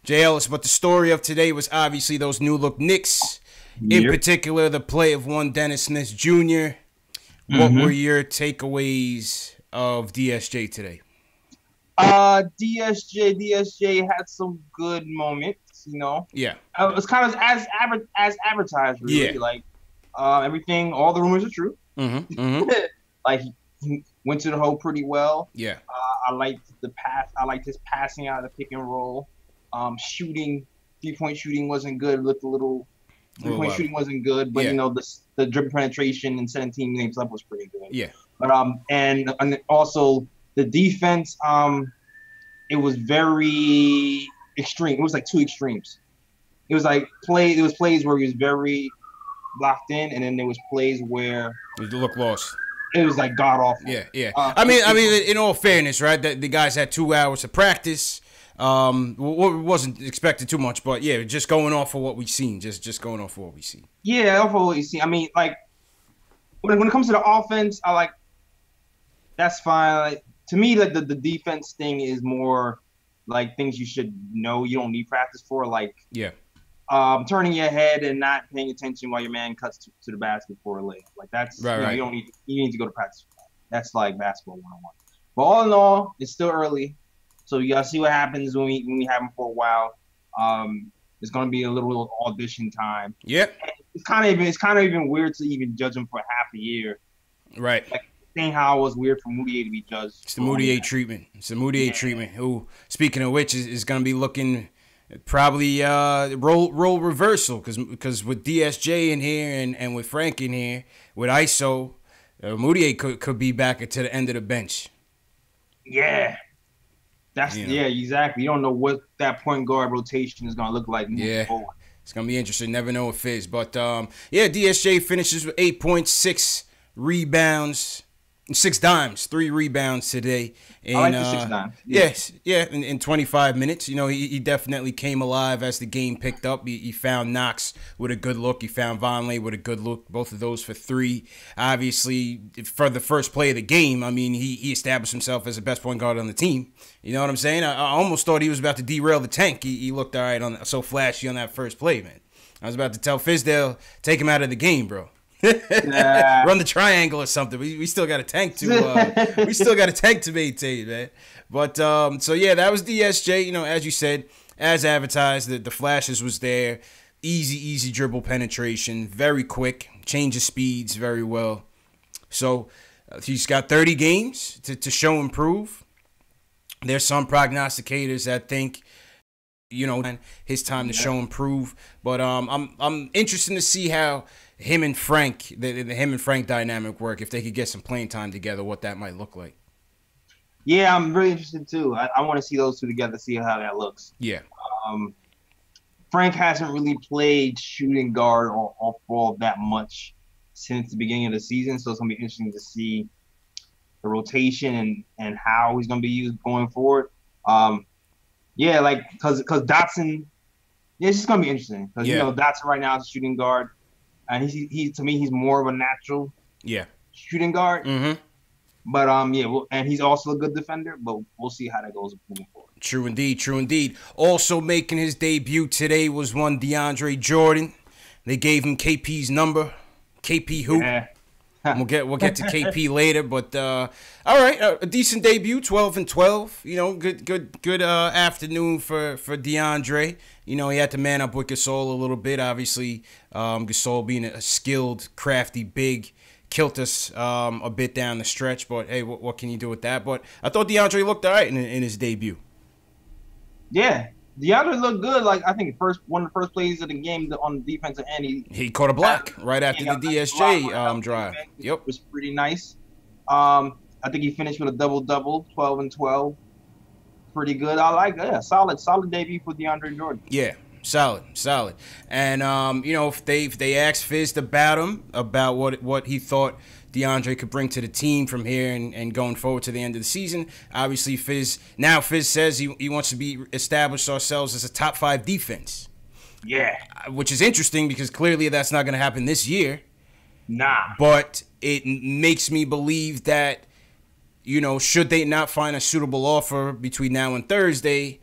Jay Ellis. But the story of today was obviously those new look Knicks. In particular, the play of one Dennis Smith Jr. What were your takeaways of DSJ today? DSJ had some good moments, you know. Yeah. It was kind of as advertised, really. Yeah. Like everything, all the rumors are true. Like he went to the hole pretty well. Yeah. I liked the pass. I liked his passing out of the pick and roll. Shooting, 3-point shooting wasn't good. Looked a little. 3-point shooting wasn't good, but you know the dribble penetration and 17 names up was pretty good. Yeah. But and also the defense, it was very extreme. It was like two extremes. It was like plays where he was very locked in, and then there was plays where you look lost. It was like god awful. Yeah. I mean, in all fairness, right? The guys had 2 hours of practice. Wasn't expected too much, but yeah, just going off of what we've seen. Just going off of what we see. Yeah, off of what you see. I mean, like when it comes to the offense, I like that's fine. Like, to me, like the defense thing is more like things you should know. You don't need practice for. Like turning your head and not paying attention while your man cuts to the basket for a layup. Like that's right. You don't need. You need to go to practice for that. That's like basketball 101. But all in all, it's still early, so you gotta see what happens when we have him for a while. It's gonna be a little audition time. Yeah. It's kind of even weird to even judge him for half a year. Right. Like, saying how it was weird for Moutier to be judged. It's the Moutier treatment. It's the Moutier treatment. Who, speaking of which, is going to be looking probably role reversal because with DSJ in here and with Frank in here with ISO, Moutier could be back to the end of the bench. Yeah. Exactly. You don't know what that point guard rotation is going to look like moving forward. It's going to be interesting. Never know if it is. But, DSJ finishes with 8 points, 6 rebounds, 6 dimes, 3 rebounds today. And, I like the 6 dimes. Yes, in 25 minutes. You know, he definitely came alive as the game picked up. He found Knox with a good look. He found Vonleh with a good look. Both of those for 3. Obviously, for the first play of the game, I mean, he established himself as the best point guard on the team. You know what I'm saying? I almost thought he was about to derail the tank. He looked all right so flashy on that first play, man. I was about to tell Fizdale, take him out of the game, bro. Run the triangle or something. We still got a tank to maintain, man. But so yeah, that was DSJ. You know, as you said, as advertised, the flashes was there. Easy dribble penetration, very quick, changes speeds very well. So he's got 30 games to show improve. There's some prognosticators that think, you know, his time to show improve. But I'm interested to see how him and Frank, the him and Frank dynamic work, if they could get some playing time together, what that might look like. Yeah, I'm really interested too. I want to see those two together, see how that looks. Yeah. Frank hasn't really played shooting guard or off-ball that much since the beginning of the season, so it's gonna be interesting to see the rotation and how he's gonna be used going forward. Yeah, like because Dotson, it's just gonna be interesting because you know Dotson right now is a shooting guard. And he to me, he's more of a natural shooting guard. But and he's also a good defender. But we'll see how that goes moving forward. True indeed. Also making his debut today was one DeAndre Jordan. They gave him KP's number. KP who? Yeah. We'll get to KP later. But all right, a decent debut, 12-12. You know, good afternoon for DeAndre. You know, he had to man up with Gasol a little bit. Obviously, Gasol being a skilled, crafty big, killed us a bit down the stretch. But, hey, what can you do with that? But I thought DeAndre looked all right in his debut. Yeah, DeAndre looked good. Like, I think one of the first plays of the game on the defensive end, he caught a block right after the DSJ drive. Yep. It was pretty nice. I think he finished with a double-double, 12-12. Pretty good. I like that. Yeah, solid debut for DeAndre Jordan. Yeah, solid. And you know, if they asked Fizz about him, about what he thought DeAndre could bring to the team from here and going forward to the end of the season, obviously Fizz says he wants to establish ourselves as a top 5 defense. Yeah. Which is interesting because clearly that's not going to happen this year. Nah. But it makes me believe that, you know, should they not find a suitable offer between now and Thursday,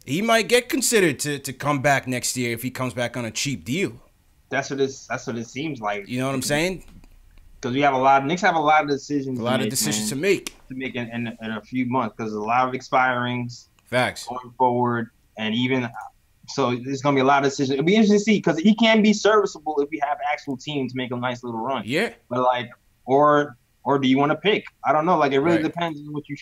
He might get considered to come back next year if he comes back on a cheap deal. That's what it seems like. You know what I'm saying? Because Knicks have a lot of decisions. To make in a few months because a lot of expirings. Facts going forward, and even so, there's gonna be a lot of decisions. It'll be interesting to see because he can be serviceable if we have actual teams make a nice little run. Yeah, but like, or do you want to pick? I don't know. Like, it really depends on what you.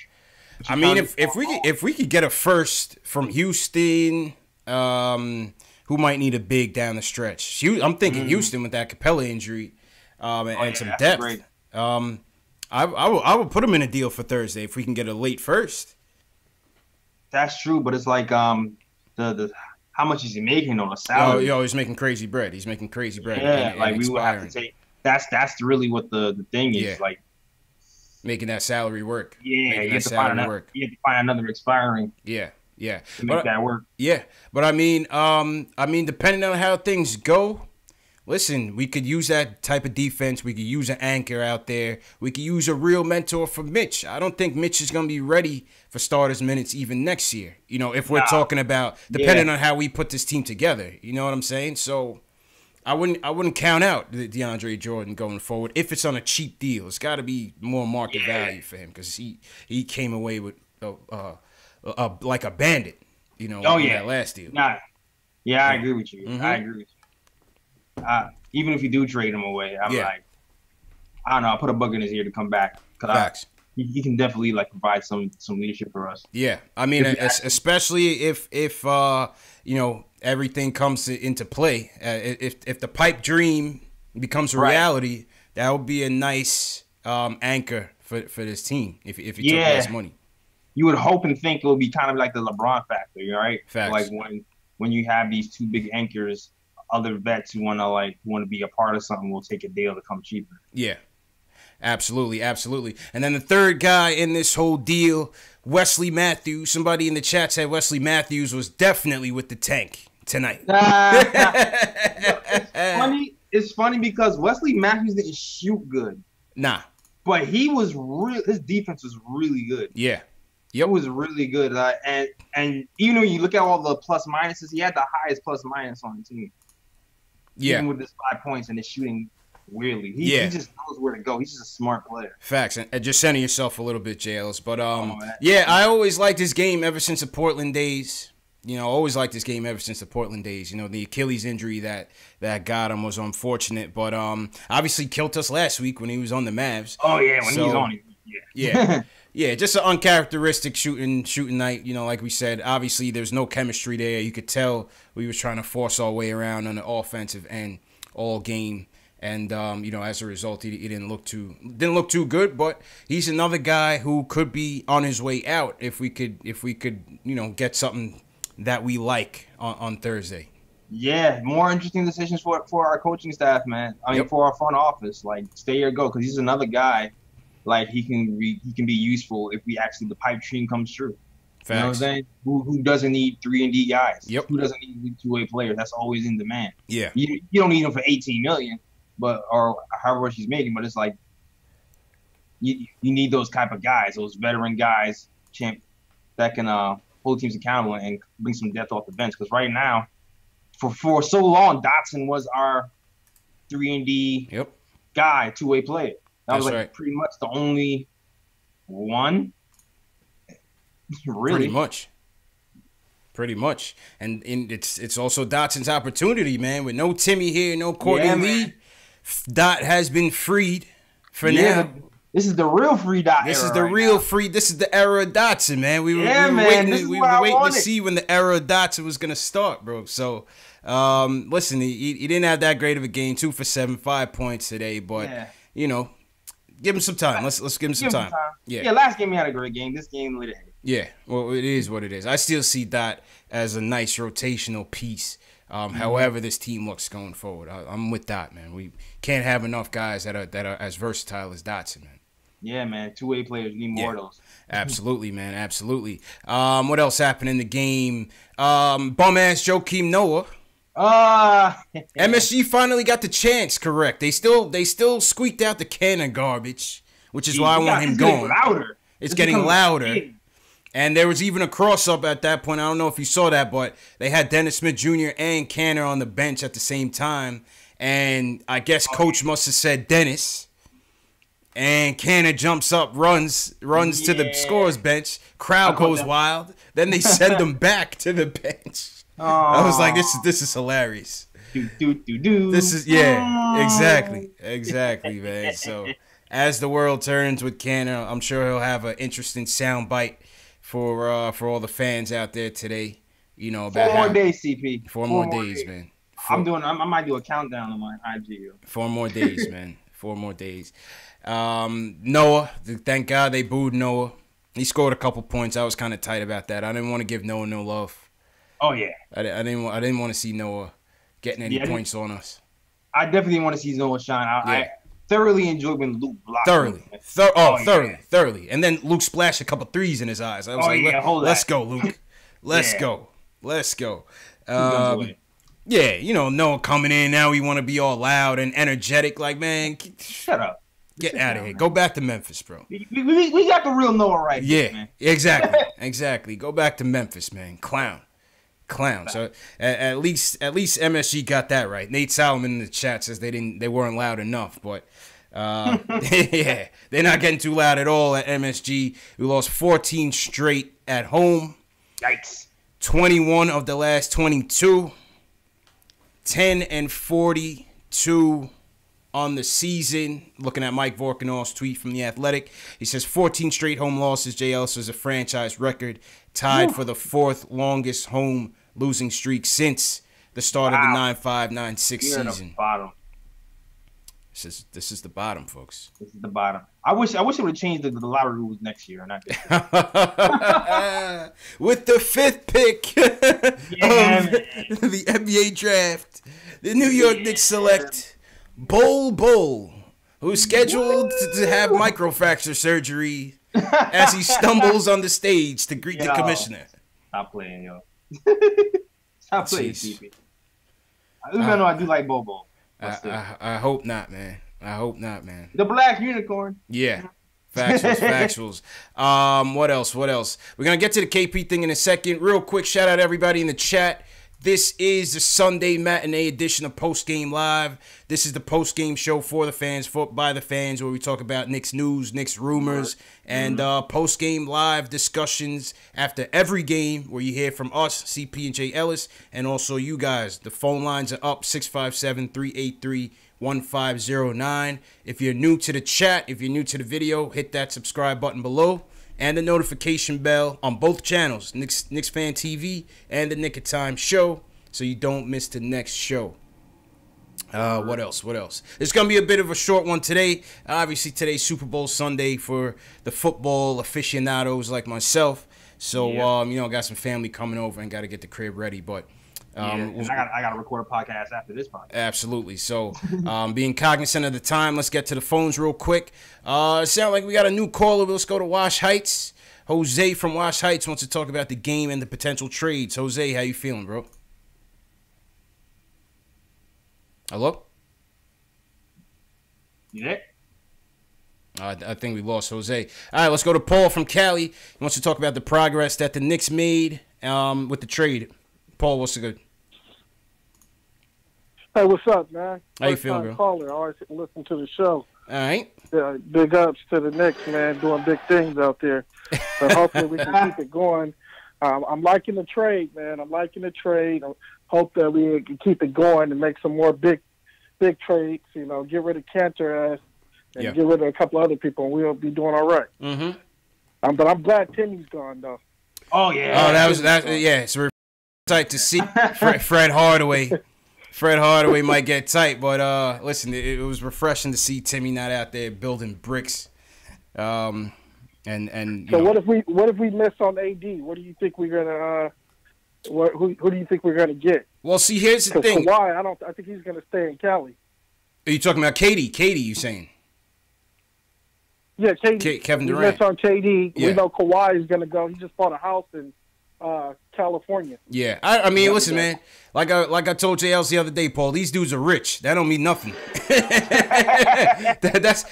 I mean, if we could get a first from Houston, who might need a big down the stretch. I'm thinking Houston with that Capella injury, and some depth. I would put him in a deal for Thursday if we can get a late first. That's true, but it's like the how much is he making on a salary? He's making crazy bread. He's making crazy bread. Yeah, like we would have to take. That's really what the thing is, like making that salary work. Yeah, you have to find another expiring. Yeah. To make that work. Yeah, but I mean, depending on how things go, listen, we could use that type of defense. We could use an anchor out there. We could use a real mentor for Mitch. I don't think Mitch is going to be ready for starters minutes even next year. You know, if we're talking about depending on how we put this team together. You know what I'm saying? So I wouldn't count out DeAndre Jordan going forward if it's on a cheap deal. It's got to be more market value for him because he came away with like a bandit. You know, that last deal. I agree with you. I agree with you. Even if you do trade him away, I'm like, I don't know. I'll put a bug in his ear to come back. Facts. He can definitely like provide some leadership for us. Yeah, I mean, especially if everything comes into play. If the pipe dream becomes a reality, that would be a nice anchor for this team. If he took less money, you would hope and think it would be kind of like the LeBron factor, right? Facts. Like when you have these two big anchors. Other vets who want to be a part of something will take a deal to come cheaper. Yeah, absolutely. And then the third guy in this whole deal, Wesley Matthews. Somebody in the chat said Wesley Matthews was definitely with the tank tonight. It's funny because Wesley Matthews didn't shoot good. Nah, but his defense was really good. Yeah. Yep. It was really good. And even when you look at all the plus minuses, he had the highest plus minus on the team. Yeah. Even with his 5 points and his shooting weirdly. He just knows where to go. He's just a smart player. Facts. And just center yourself a little bit, JLs. But I always liked his game ever since the Portland days. You know, always liked this game ever since the Portland days. You know, the Achilles injury that got him was unfortunate. But obviously killed us last week when he was on the Mavs. Oh, yeah, when he's on it. Yeah. Yeah, just an uncharacteristic shooting night. You know, like we said, obviously there's no chemistry there. You could tell we was trying to force our way around on the offensive end all game, and as a result, he didn't look too good. But he's another guy who could be on his way out if we could get something that we like on Thursday. Yeah, more interesting decisions for our coaching staff, man. I mean, for our front office, like stay or go, because he's another guy. Like he can be useful if the pipe dream comes true. Facts. You know what I'm saying? Who doesn't need 3-and-D guys? Yep. Who doesn't need two-way players? That's always in demand. Yeah. You don't need them for $18 million, or however much he's making, but it's like you need those type of guys, those veteran guys, that can hold teams accountable and bring some depth off the bench. Because right now, for so long, Dotson was our 3-and-D guy, two-way player. That was pretty much the only one. Really, pretty much, and it's also Dotson's opportunity, man. With no Timmy here, no Courtney Lee, Dot has been freed for now. This is the real free Dot. This is the real free. This is the era of Dotson, man. We were waiting to see when the era of Dotson was gonna start, bro. So, listen, he didn't have that great of a game. 2 for 7, 5 points today, but give him some time. Let's give him some time. Yeah, last game he had a great game. This game lit ahead. Yeah, well, it is what it is. I still see Dot as a nice rotational piece. However this team looks going forward, I'm with Dot, man. We can't have enough guys that are as versatile as Dotson, man. Yeah, man. Two-way players. We need more of those. Absolutely, man. Absolutely. What else happened in the game? Bum-ass Joakim Noah. MSG finally got the chance correct. They still squeaked out the can of garbage, which is why I want him going. Louder. It's getting louder. And there was even a cross-up at that point. I don't know if you saw that, but they had Dennis Smith Jr. and Canner on the bench at the same time. And I guess Coach must have said Dennis. And Canner jumps up, runs to the scorer's bench. Crowd goes wild. Then they send him back to the bench. I was like, this is hilarious. This is exactly, man. So as the world turns with Canner, I'm sure he'll have an interesting sound bite for all the fans out there today. You know, about 4 more days, CP. 4 more days, man. I might do a countdown on my IG. 4 more days, man. 4 more days. Noah, thank God they booed Noah. He scored a couple points. I was kind of tight about that. I didn't want to give Noah no love. Oh yeah. I didn't want to see Noah getting any points on us. I definitely want to see Noah shine. I thoroughly enjoyed when Luke blocked him. Thoroughly. And then Luke splashed a couple threes in his eyes. I was let's go, Luke. Let's go. Yeah, you know, Noah coming in now. We want to be all loud and energetic. Like, man, shut up. Get out of here. Go back to Memphis, bro. We got the real Noah right here, man. Exactly. Go back to Memphis, man. Clown. So at least MSG got that right. Nate Solomon in the chat says they weren't loud enough, but yeah, they're not getting too loud at all at MSG. We lost 14 straight at home. Yikes. 21 of the last 22. 10-42 on the season. Looking at Mike Vorkanoff's tweet from The Athletic, he says 14 straight home losses. J. Ellis is a franchise record, tied for the 4th longest home losing streak since the start of the 9-5-9-6 season. The bottom. This is the bottom, folks. This is the bottom. I wish it would have changed the lottery rules next year, not this year. With the 5th pick of the NBA draft, the New York Knicks select Bol, who's scheduled to have microfracture surgery as he stumbles on the stage to greet the commissioner. Stop playing, yo. Stop playing, CP. Even though I do like Bol. I hope not, man. The black unicorn. Yeah. Factuals. What else? We're going to get to the KP thing in a second. Real quick, shout out everybody in the chat. This is the Sunday matinee edition of Post Game Live. This is the post game show for the fans, by the fans, where we talk about Knicks news, Knicks rumors, and post game live discussions after every game, where you hear from us, CP and J. Ellis, and also you guys. The phone lines are up, 657-383-1509. If you're new to the chat, if you're new to the video, hit that subscribe button below. And the notification bell on both channels, KnicksFanTV and the Nick of Time show, so you don't miss the next show. What else? It's going to be a bit of a short one today. Obviously, today's Super Bowl Sunday for the football aficionados like myself. So, got some family coming over and got to get the crib ready, but... I got to record a podcast after this podcast. Absolutely. So, being cognizant of the time, let's get to the phones real quick. It sounds like we got a new caller. Let's go to Wash Heights. Jose from Wash Heights wants to talk about the game and the potential trades. Jose, how you feeling, bro? Hello? You there? I think we lost Jose. All right, let's go to Paul from Cali. He wants to talk about the progress that the Knicks made with the trade. Paul, what's the good? Hey, what's up, man? How you feeling, bro? Caller. Always listen to the show. All right. Big ups to the Knicks, man, doing big things out there. So hopefully we can keep it going. I'm liking the trade, man. I hope that we can keep it going and make some more big trades. You know, get rid of Cantor and get rid of a couple other people, and we'll be doing all right. Mm-hmm. But I'm glad Timmy's gone, though. Oh, yeah. Oh, it's tight to see Fred Hardaway. Fred Hardaway might get tight, but listen, it was refreshing to see Timmy not out there building bricks. And so what if we miss on AD? What do you think we're gonna? Who do you think we're gonna get? Well, see, here's the thing. Kawhi, I think he's gonna stay in Cali. Are you talking about KD? KD, you saying? Yeah, KD. Kevin Durant. We miss on KD. Yeah. We know Kawhi is gonna go. He just bought a house in California. Yeah, I mean, listen, man. Like I told JLs the other day, Paul. These dudes are rich. That don't mean nothing.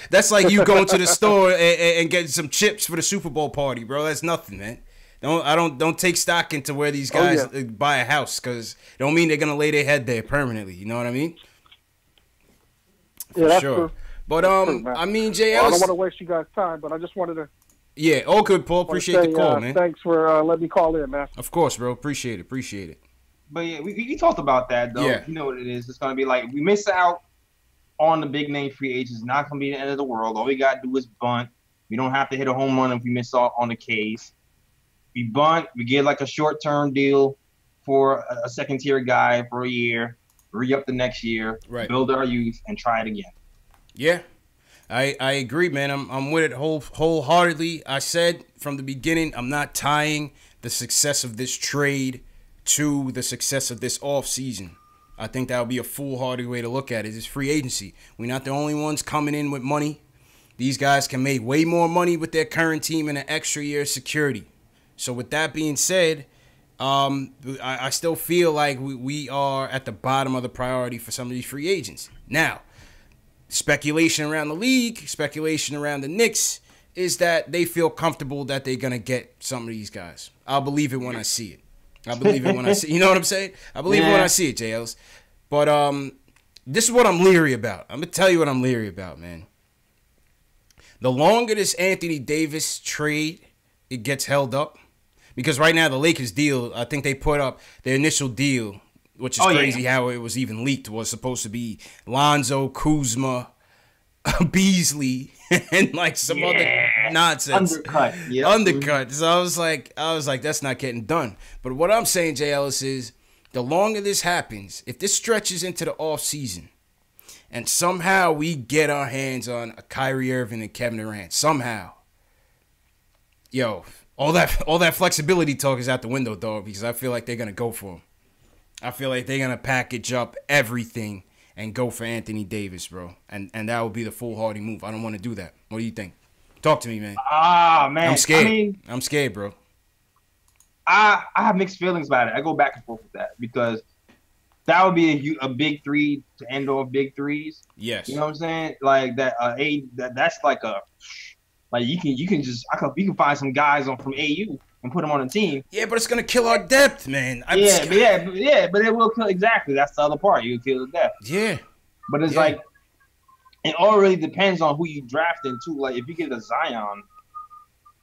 that's like you going to the store and getting some chips for the Super Bowl party, bro. That's nothing, man. Don't take stock into where these guys buy a house, because it don't mean they're gonna lay their head there permanently. You know what I mean? For that's sure. true. But I mean, JL. Well, I don't want to waste you guys' time, but I just wanted to. Yeah, all good, Paul. Appreciate the call, man. Thanks for letting me call in, man. Of course, bro. Appreciate it. But yeah, we talked about that though. Yeah. You know what it is. It's gonna be like we miss out on the big name free agents. It's not gonna be the end of the world. All we gotta do is bunt. We don't have to hit a home run if we miss out on the K's. We bunt. We get like a short term deal for a second tier guy for a year. Re-up the next year. Right. Build our youth and try it again. Yeah. I agree, man. I'm with it wholeheartedly. I said from the beginning, I'm not tying the success of this trade to the success of this offseason. I think that would be a foolhardy way to look at it. It's free agency. We're not the only ones coming in with money. These guys can make way more money with their current team and an extra year of security. So with that being said, I still feel like we are at the bottom of the priority for some of these free agents. Now, speculation around the league, speculation around the Knicks is that they feel comfortable that they're going to get some of these guys. I'll believe it when I see it. I believe it when I see it. You know what I'm saying? I believe it when I see it, JLs. But this is what I'm leery about. I'm going to tell you what I'm leery about, man. The longer this Anthony Davis trade, it gets held up. Because right now the Lakers deal, I think they put up their initial deal, which is crazy how it was even leaked, was supposed to be Lonzo, Kuzma, Beasley, and like some other nonsense. Undercut. So I was like, that's not getting done. But what I'm saying, J. Ellis, is the longer this happens, if this stretches into the offseason, and somehow we get our hands on a Kyrie Irving and Kevin Durant, somehow, all that flexibility talk is out the window, dog, because I feel like they're going to go for him. I feel like they're going to package up everything and go for Anthony Davis, bro. And that would be the foolhardy move. I don't want to do that. What do you think? Talk to me, man. Man. I'm scared. I'm scared, bro. I have mixed feelings about it. I go back and forth with that because that would be a big three to end off big threes. Yes. You know what I'm saying? Like that. That's like a you can find some guys from AU and put them on a team. Yeah, but it's gonna kill our depth, man. But it will kill. Exactly. That's the other part. You kill the depth. Yeah. But it's like it all really depends on who you draft into. Like if you get a Zion,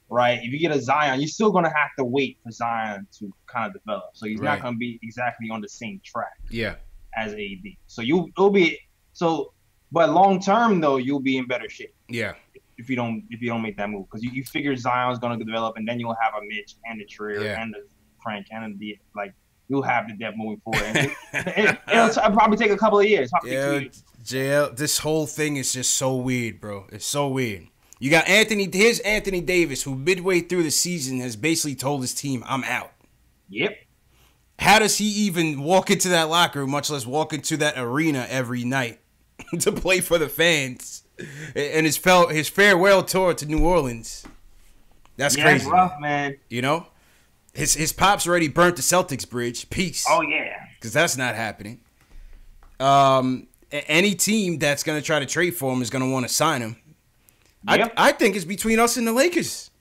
right? If you get a Zion, you're still gonna have to wait for Zion to kind of develop. So he's not gonna be exactly on the same track. Yeah. As AD. So but long term though, you'll be in better shape. Yeah. If you don't make that move, because you figure Zion's gonna develop, and then you'll have a Mitch and a Trier and the Frank and the you'll have the depth moving forward. It'll probably take a couple of years. JL, this whole thing is just so weird, bro. It's so weird. You got Anthony Davis, who midway through the season has basically told his team, "I'm out." Yep. How does he even walk into that locker room, much less walk into that arena every night to play for the fans? And his farewell tour to New Orleans. That's crazy. It's rough, man. You know? His pops already burnt the Celtics bridge. Peace. Oh, yeah. Because that's not happening. Any team that's going to try to trade for him is going to want to sign him. Yep. I think it's between us and the Lakers.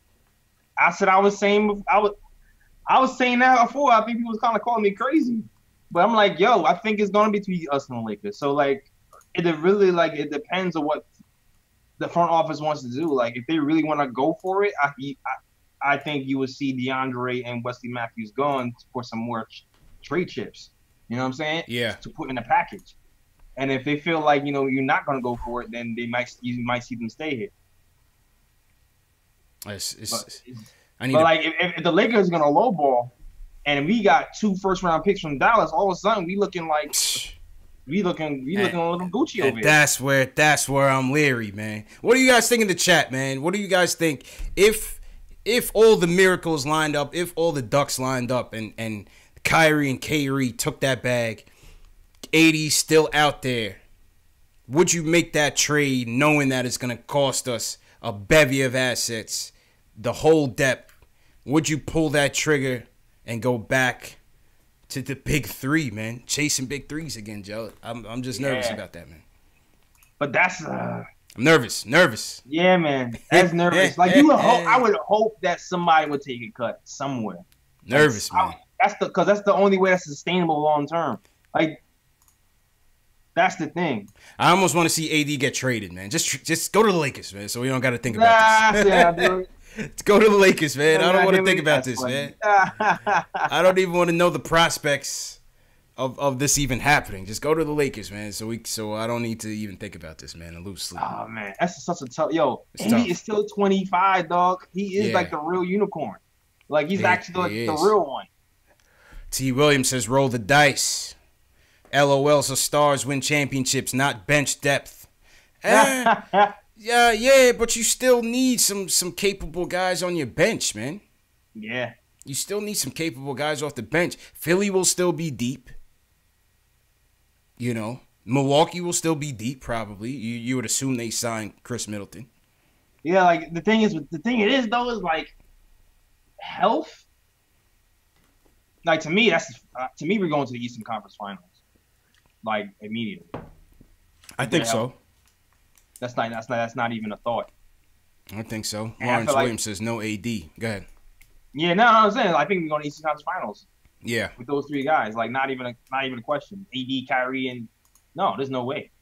I was saying that before. I think people was kind of calling me crazy. But I'm like, I think it's going to be between us and the Lakers. So, like, it depends on what the front office wants to do. Like, if they really want to go for it, I think you would see DeAndre and Wesley Matthews going for some more trade chips. You know what I'm saying? Yeah. To put in the package. And if they feel like, you're not going to go for it, then you might see them stay here. If the Lakers are going to lowball and we got 2 first-round picks from Dallas, all of a sudden we looking like – We looking a little Gucci over here. That's where I'm leery, man. What do you guys think in the chat, man? What do you guys think if all the miracles lined up, if all the ducks lined up, and Kyrie and Kyrie took that bag, 80's still out there, would you make that trade knowing that it's gonna cost us a bevy of assets, the whole depth? Would you pull that trigger and go back to the big three, man? Chasing big threes again, Joe. I'm just nervous about that, man. But that's I'm nervous. Yeah, man, that's nervous. Like you would hope, I would hope that somebody would take a cut somewhere. Nervous, man. Because that's the only way that's sustainable long term. Like that's the thing. I almost want to see AD get traded, man. Just go to the Lakers, man. So we don't got to think about this. Let's go to the Lakers, man. I don't want to think about this, man. I don't even want to know the prospects of this even happening. Just go to the Lakers, man. So I don't need to even think about this, man, and lose sleep. Oh man, that's such a tough. AD is still 25, dog. He is like the real unicorn. Like he's actually like the real one. T. Williams says, "Roll the dice." LOL. So stars win championships, not bench depth. Yeah, but you still need some capable guys on your bench, man. Yeah. You still need some capable guys off the bench. Philly will still be deep. You know, Milwaukee will still be deep, probably. You would assume they signed Chris Middleton. Yeah, like the thing is though is like health. Like to me, we're going to the Eastern Conference Finals, like immediately. I think so. That's not even a thought. I think so. Lawrence Williams says no AD. Go ahead. Yeah, no, I'm saying I think we're going to Eastern Conference Finals. Yeah, with those three guys, like not even a question. AD, Kyrie, and no, there's no way.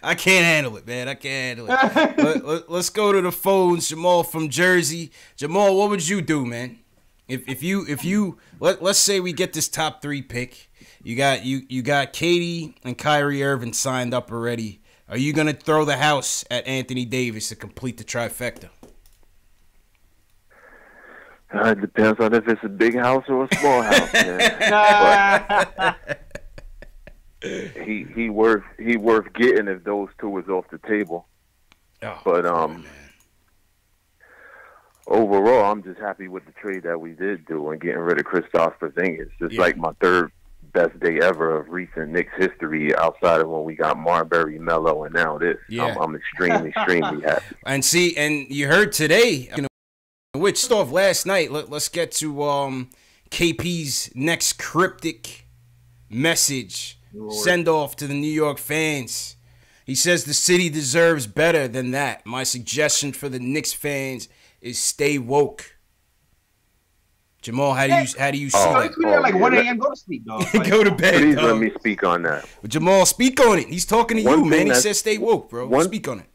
I can't handle it, man. I can't handle it. Let's go to the phones. Jamal from Jersey. Jamal, what would you do, man? If you let's say we get this top 3 pick. You got Katie and Kyrie Irving signed up already. Are you gonna throw the house at Anthony Davis to complete the trifecta? It depends on if it's a big house or a small house, man. he worth getting if those two is off the table. Oh, but overall, I'm just happy with the trade that we did do and getting rid of Kristaps Porzingis. It's like my third best day ever of recent Knicks history outside of when we got Marbury, Melo, and now this. Yeah. I'm extremely happy. And you heard today, which off last night. Let's get to KP's next cryptic message. Send off to the New York fans. He says the city deserves better than that. My suggestion for the Knicks fans is stay woke. Jamal, how do you see that? Like 1 a.m. Go to sleep, dog. Go to bed. Please let me speak on that. Jamal, speak on it. He's talking to you, man. He says stay woke, bro. Speak on it.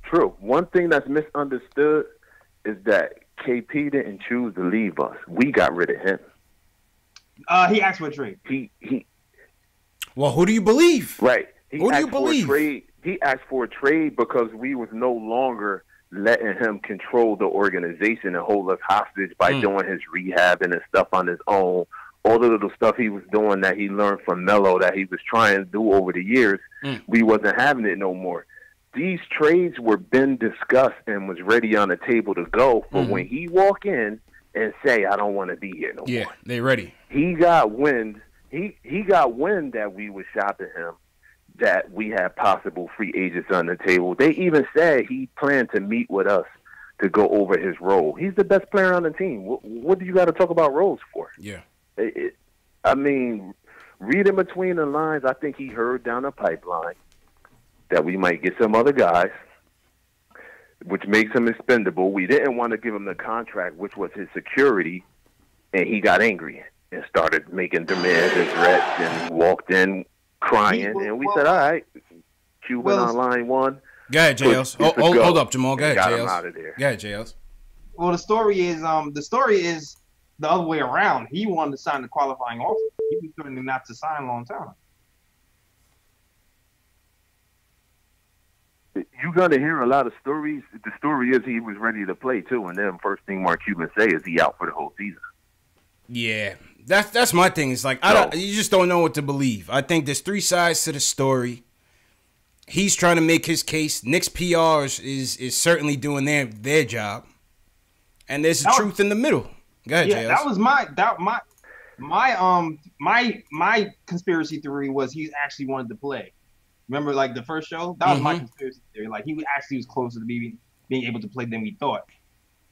True. One thing that's misunderstood is that KP didn't choose to leave us. We got rid of him. He asked for a trade. Well, who do you believe? Right. Who do you believe? He asked for a trade because we was no longer letting him control the organization and hold us hostage by doing his rehabbing and stuff on his own. All the little stuff he was doing that he learned from Melo that he was trying to do over the years, we wasn't having it no more. These trades were been discussed and was ready on the table to go for when he walk in and say, I don't want to be here no more. Yeah, they ready. He got wind. He got wind that we was shopping him, that we had possible free agents on the table. They even said he planned to meet with us to go over his role. He's the best player on the team. What do you got to talk about roles for? Yeah. I mean, reading between the lines, I think he heard down the pipeline that we might get some other guys, which makes him expendable. We didn't want to give him the contract, which was his security, and he got angry and started making demands and threats and walked in crying, and we said, all right, Cuban on line 1. Go ahead, JLs. Hold up, Jamal. Go ahead, got JLs. him out of there. Go ahead, JLs. Well, the story is the other way around. He wanted to sign the qualifying offer. He was threatening not to sign a long time. You're going to hear a lot of stories. The story is he was ready to play, too, and then first thing Mark Cuban say is he out for the whole season. Yeah, that's my thing. It's like you just don't know what to believe. I think there's 3 sides to the story. He's trying to make his case. Knicks PRs is certainly doing their job, and there's the truth in the middle. Go ahead, JLs. That was my conspiracy theory was he actually wanted to play. Remember, like the first show, that was my conspiracy theory. Like he actually was closer to being able to play than we thought,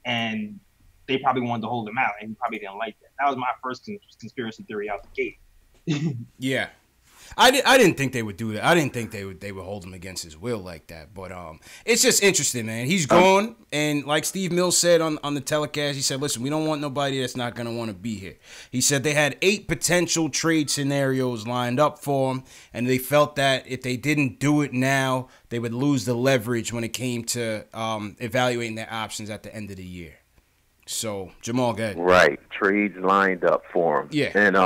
and they probably wanted to hold him out, and he probably didn't like that. That was my first conspiracy theory out the gate. Yeah. I didn't think they would do that. I didn't think they would hold him against his will like that. But it's just interesting, man. He's gone, and like Steve Mills said on the telecast, he said, "Listen, we don't want nobody that's not gonna want to be here." He said they had 8 potential trade scenarios lined up for him, and they felt that if they didn't do it now, they would lose the leverage when it came to evaluating their options at the end of the year. So Jamal, go ahead. Right, trades lined up for him. Yeah, and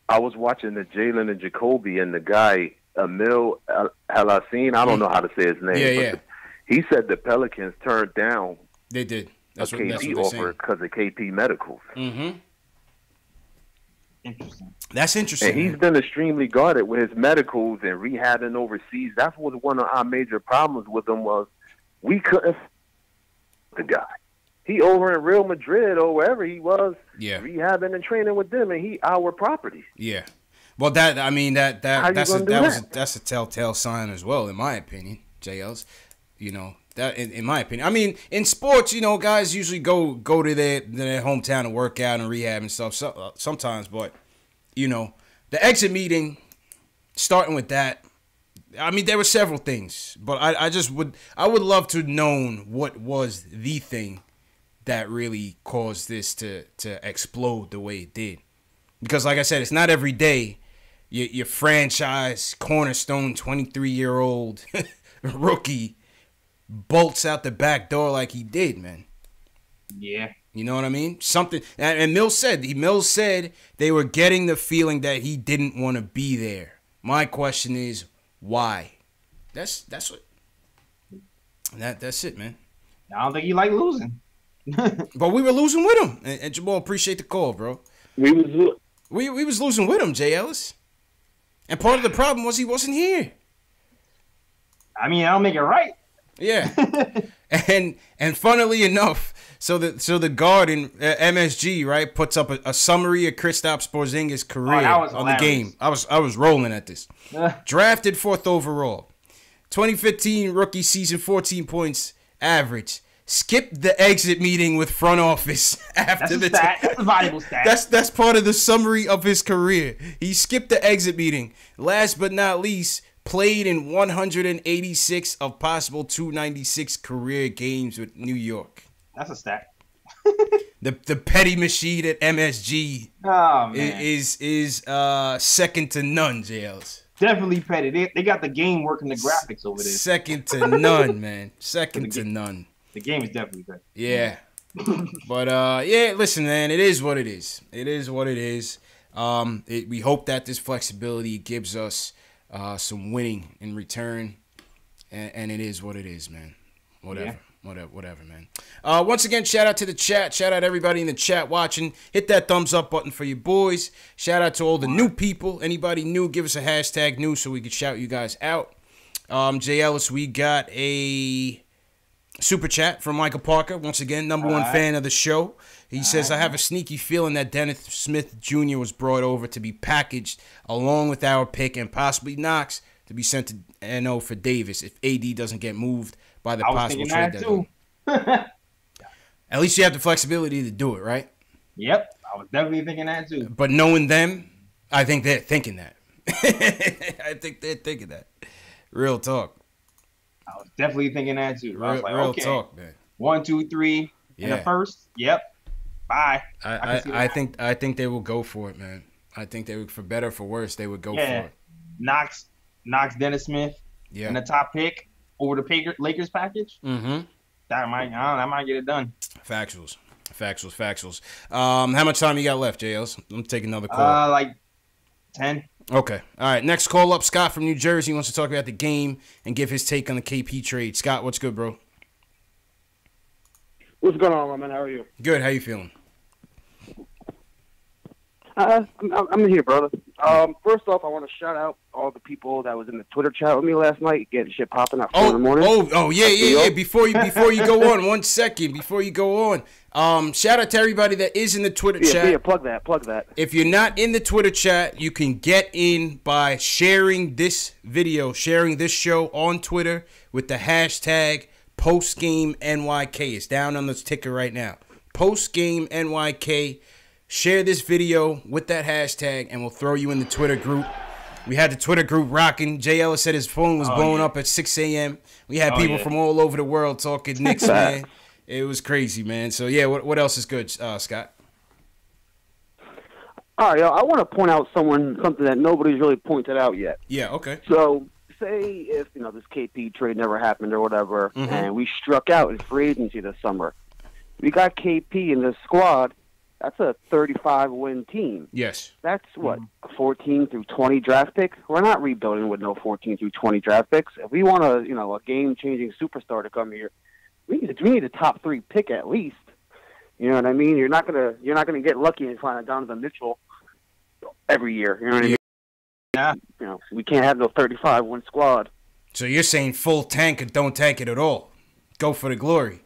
I was watching the Jalen and Jacoby and the guy Emil Halassin. I don't know how to say his name. Yeah. He said the Pelicans turned down. They did. That's a what KP they're offer because of KP medicals. Mm-hmm. Interesting. That's interesting. And he's been extremely guarded with his medicals and rehabbing overseas. That's what one of our major problems with him was. We couldn't the guy. He over in Real Madrid or wherever he was, rehabbing and training with them, and he our property. Yeah, well, that's a telltale sign as well, in my opinion. JL's, that in my opinion. I mean, in sports, guys usually go to their hometown and work out and rehab and stuff sometimes, but the exit meeting, starting with that. I mean, there were several things, but I would love to know what was the thing that really caused this to explode the way it did. Because like I said, it's not every day your franchise cornerstone 23-year-old rookie bolts out the back door like he did, man. Yeah. You know what I mean? Something, and Mills said they were getting the feeling that he didn't want to be there. My question is, why? That's it, man. I don't think he liked losing. But we were losing with him, and Jamal, appreciate the call, bro. We was losing with him, Jay Ellis, and part of the problem was he wasn't here. I mean, I don't make it right. Yeah, and funnily enough, so the guard in MSG right puts up a summary of Kristaps Porzingis' career on the game. I was rolling at this. Drafted 4th overall, 2015 rookie season, 14 points average. Skipped the exit meeting with front office after the stat. That's a valuable stat. That's part of the summary of his career. He skipped the exit meeting. Last but not least, played in 186 of possible 296 career games with New York. That's a stat. The petty machine at MSG is second to none, JLs. Definitely petty. They got the game working the graphics over there. Second to none, man. Second to none. The game is definitely good. Yeah. But, listen, man, it is what it is. It is what it is. We hope that this flexibility gives us some winning in return. And it is what it is, man. Whatever, man. Once again, shout out to the chat. Shout out everybody in the chat watching. Hit that thumbs up button for your boys. Shout out to all the new people. Anybody new, give us a hashtag new so we can shout you guys out. Jay Ellis, we got a super chat from Michael Parker. Once again, number one fan of the show. He says, I have a sneaky feeling that Dennis Smith Jr. was brought over to be packaged along with our pick and possibly Knox to be sent to NO for Davis if AD doesn't get moved by the possible trade deadline. At least you have the flexibility to do it, right? Yep. I was definitely thinking that too. But knowing them, I think they're thinking that. I think they're thinking that. Real talk. I was definitely thinking that too. I was like, real talk, man. 1, 2, 3 in the first. Yep. Bye. I think they will go for it, man. I think they would, for better or for worse, they would go for it. Knox Dennis Smith in the top pick over the Lakers package. Mm-hmm. That might get it done. Factuals. How much time you got left, JLs? I'm gonna take another call. Like 10. Okay. All right. Next call up. Scott from New Jersey wants to talk about the game and give his take on the KP trade. Scott, what's good, bro? What's going on, man? How are you? Good. How you feeling? I'm here, brother. First off, I want to shout out all the people that was in the Twitter chat with me last night, getting shit popping at 4 in the morning. Yeah. Before you go on, 1 second. Before you go on, shout out to everybody that is in the Twitter chat. Yeah, plug that. If you're not in the Twitter chat, you can get in by sharing this video, sharing this show on Twitter with the hashtag PostGameNYK. It's down on this ticker right now. PostGameNYK. Share this video with that hashtag, and we'll throw you in the Twitter group. We had the Twitter group rocking. Jay Ellis said his phone was blowing up at 6 a.m. We had people from all over the world talking Knicks, man. It was crazy, man. So, yeah, what else is good, Scott? All right, I want to point out something that nobody's really pointed out yet. Yeah, okay. So, say if, this KP trade never happened or whatever, and we struck out in free agency this summer. We got KP in this squad. That's a 35-win team. Yes. That's what, a 14 through 20 draft pick? We're not rebuilding with no 14 through 20 draft picks. If we want a game-changing superstar to come here, we need a top 3 pick at least. You know what I mean? You're not gonna get lucky and find a Donovan Mitchell every year. You know what I mean? Yeah. We can't have no 35-win squad. So you're saying full tank and don't tank it at all? Go for the glory.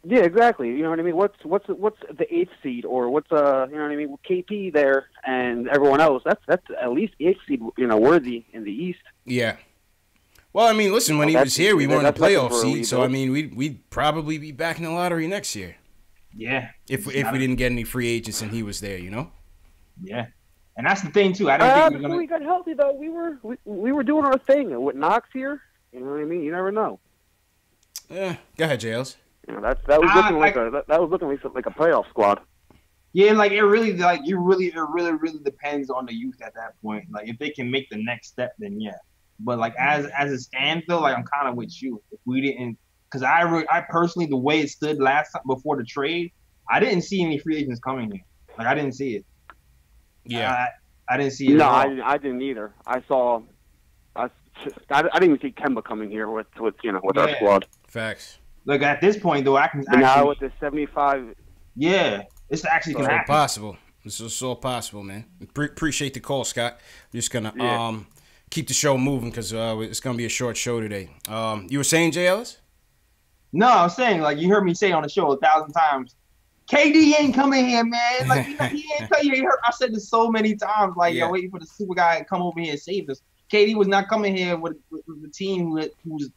Yeah, exactly. You know what I mean? What's the 8th seed, or what's you know what I mean? With KP there and everyone else, that's at least 8th seed, worthy in the East. Yeah. Well, I mean, listen, when he was here, we won a playoff seed, so I mean, we'd probably be back in the lottery next year. Yeah. If we didn't get any free agents and he was there, Yeah. And that's the thing too. I didn't think before we got healthy though, we were doing our thing with Knox here. You know what I mean? You never know. Yeah. Go ahead, JLs. That was looking like a playoff squad. Yeah, like it really really depends on the youth at that point. Like if they can make the next step, then yeah. But like as it stands though, like I'm kind of with you. If we didn't, because I personally, the way it stood last time before the trade, I didn't see any free agents coming here. Like I didn't see it. Yeah, I didn't see it. No, I didn't either. I didn't even see Kemba coming here with our squad. Facts. Look, at this point though, I can actually, now with the 75. Yeah, it's actually all possible. It's all possible, man. Appreciate the call, Scott. I'm just gonna keep the show moving because it's gonna be a short show today. You were saying, Jay Ellis? No, I was saying, like you heard me say on the show 1,000 times. KD ain't coming here, man. Like he ain't coming here. I said this so many times. Like I'm waiting for the super guy to come over here and save us. KD was not coming here with the team who's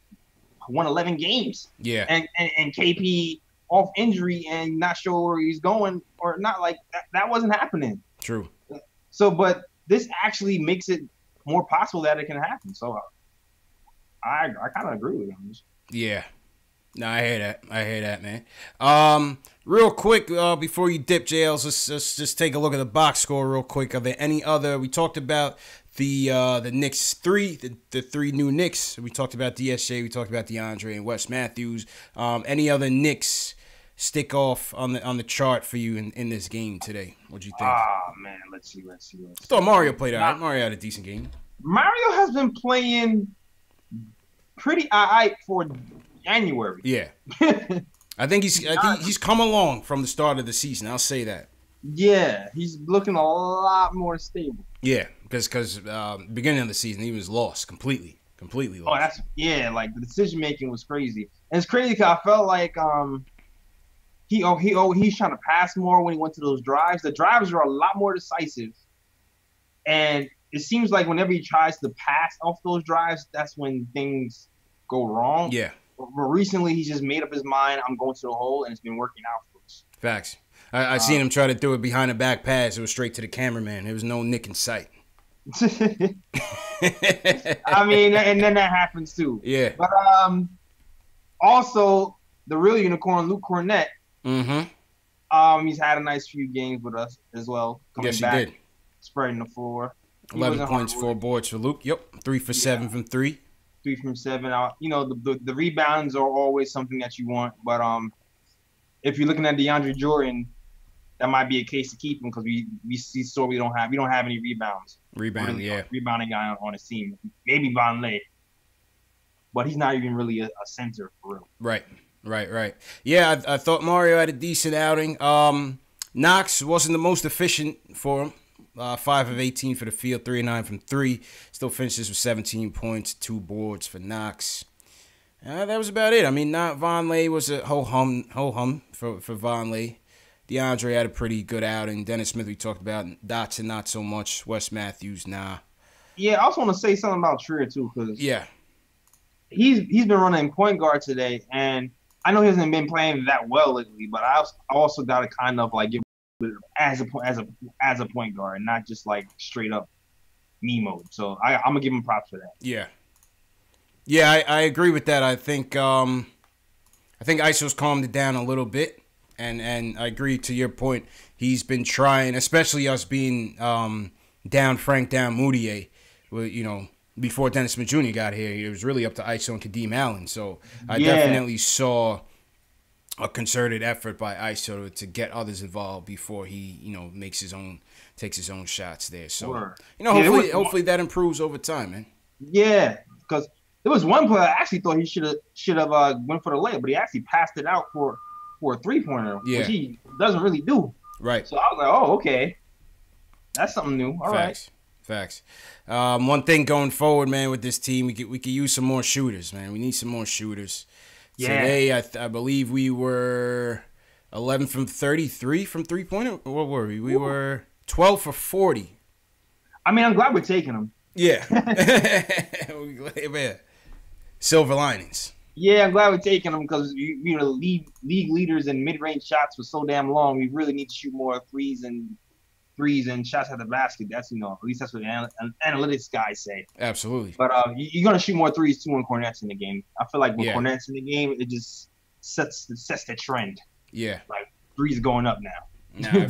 won 11 games. Yeah. And KP off injury and not sure where he's going or not. Like that wasn't happening. True. So, but this actually makes it more possible that it can happen. So I kind of agree with him. Yeah. No, I hear that, man. Real quick, before you dip, JLs, let's just take a look at the box score real quick. Are there any other? We talked about the Knicks the 3 new Knicks. We talked about DSJ. We talked about DeAndre and Wes Matthews. Any other Knicks stick off on the chart for you in this game today? What'd you think? Man, let's see. I thought Mario played all right. Mario had a decent game. Mario has been playing pretty alright for January. Yeah. I think he's come along from the start of the season. I'll say that. Yeah, he's looking a lot more stable. Yeah, because beginning of the season he was lost completely lost. Oh, like the decision making was crazy. And it's crazy because I felt like he's trying to pass more when he went to those drives. The drives are a lot more decisive, and it seems like whenever he tries to pass off those drives, that's when things go wrong. Yeah. But recently, he's just made up his mind. I'm going to the hole, and it's been working out for us. Facts. I seen him try to do it behind the back pass. It was straight to the cameraman. There was no Nick in sight. I mean, and then that happens too. Yeah. But also the real unicorn, Luke Cornett. Mm-hmm. He's had a nice few games with us as well. Coming yes, back, he did. Spreading the floor. 11 points, 4 boards for Luke. Yep. 3 for 7 from 3. 3 from 7. The rebounds are always something that you want, but if you're looking at DeAndre Jordan, that might be a case to keep him because we don't have any rebounds. Rebounding guy on his team. Maybe Von Lay, but he's not even really a center for real. Right. Yeah, I thought Mario had a decent outing. Knox wasn't the most efficient for him. 5 of 18 for the field, 3 of 9 from 3. Still finishes with 17 points, 2 boards for Knox. That was about it. I mean, Von Lay was a ho-hum for Von Lay. DeAndre had a pretty good outing. Dennis Smith we talked about. Dotson not so much. Wes Matthews, nah. Yeah, I also want to say something about Trier too, because he's been running point guard today, and I know he hasn't been playing that well lately, but I also got to kind of like give as a point guard, not just like straight up me mode. So I'm gonna give him props for that. Yeah. Yeah, I agree with that. I think ISO's calmed it down a little bit, and I agree to your point. He's been trying, especially us being down Frank, down Moutier, before Dennis Smith Jr. got here. It was really up to ISO and Kadeem Allen. So I definitely saw a concerted effort by ISO to get others involved before he, takes his own shots there. So, hopefully that improves over time, man. Yeah, because there was one player I actually thought he should have went for the layup, but he actually passed it out for a 3-pointer, which he doesn't really do. Right. So I was like, oh, okay. That's something new. All right. Facts. One thing going forward, man, with this team, we could use some more shooters, man. We need some more shooters. Yeah. Today, I believe we were 11 from 33 from 3-pointer. What were we? We were 12 for 40. I mean, I'm glad we're taking them. Yeah. Silver linings. Yeah, I'm glad we're taking them because league leaders in mid-range shots for so damn long. We really need to shoot more threes and shots at the basket. That's, at least that's what the analytics guys say. Absolutely. But you're going to shoot more threes, too, when Cornette's in the game. I feel like when Cornette's in the game, it just sets the trend. Yeah. Like, threes going up now. Nah, I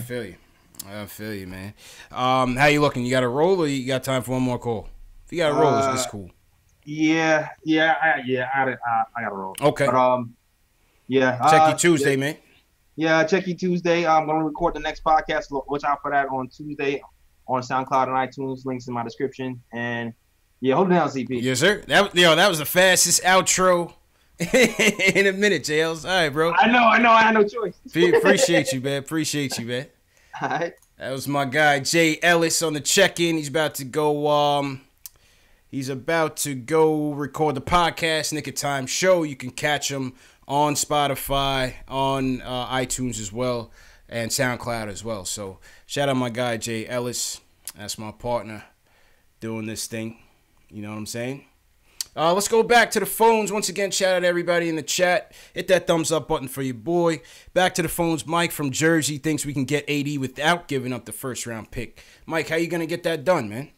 feel you, man. How you looking? You got a roll or you got time for one more call? If you got a roll, it's cool. I got a roll. Okay. But, Check you Tuesday, man. Yeah, check you Tuesday. I'm going to record the next podcast. Watch out for that on Tuesday on SoundCloud and iTunes. Links in my description. And, hold it down, CP. Yes, sir. That was the fastest outro in a minute, JLs. All right, bro. I know. I had no choice. Appreciate you, man. All right. That was my guy, Jay Ellis, on the check-in. He's about to go record the podcast, Nick of Time Show. You can catch him on Spotify, on iTunes as well, and SoundCloud as well. So shout out my guy, Jay Ellis. That's my partner doing this thing. You know what I'm saying? Let's go back to the phones. Once again, shout out to everybody in the chat. Hit that thumbs up button for your boy. Back to the phones. Mike from Jersey thinks we can get AD without giving up the first-round pick. Mike, how you going to get that done, man?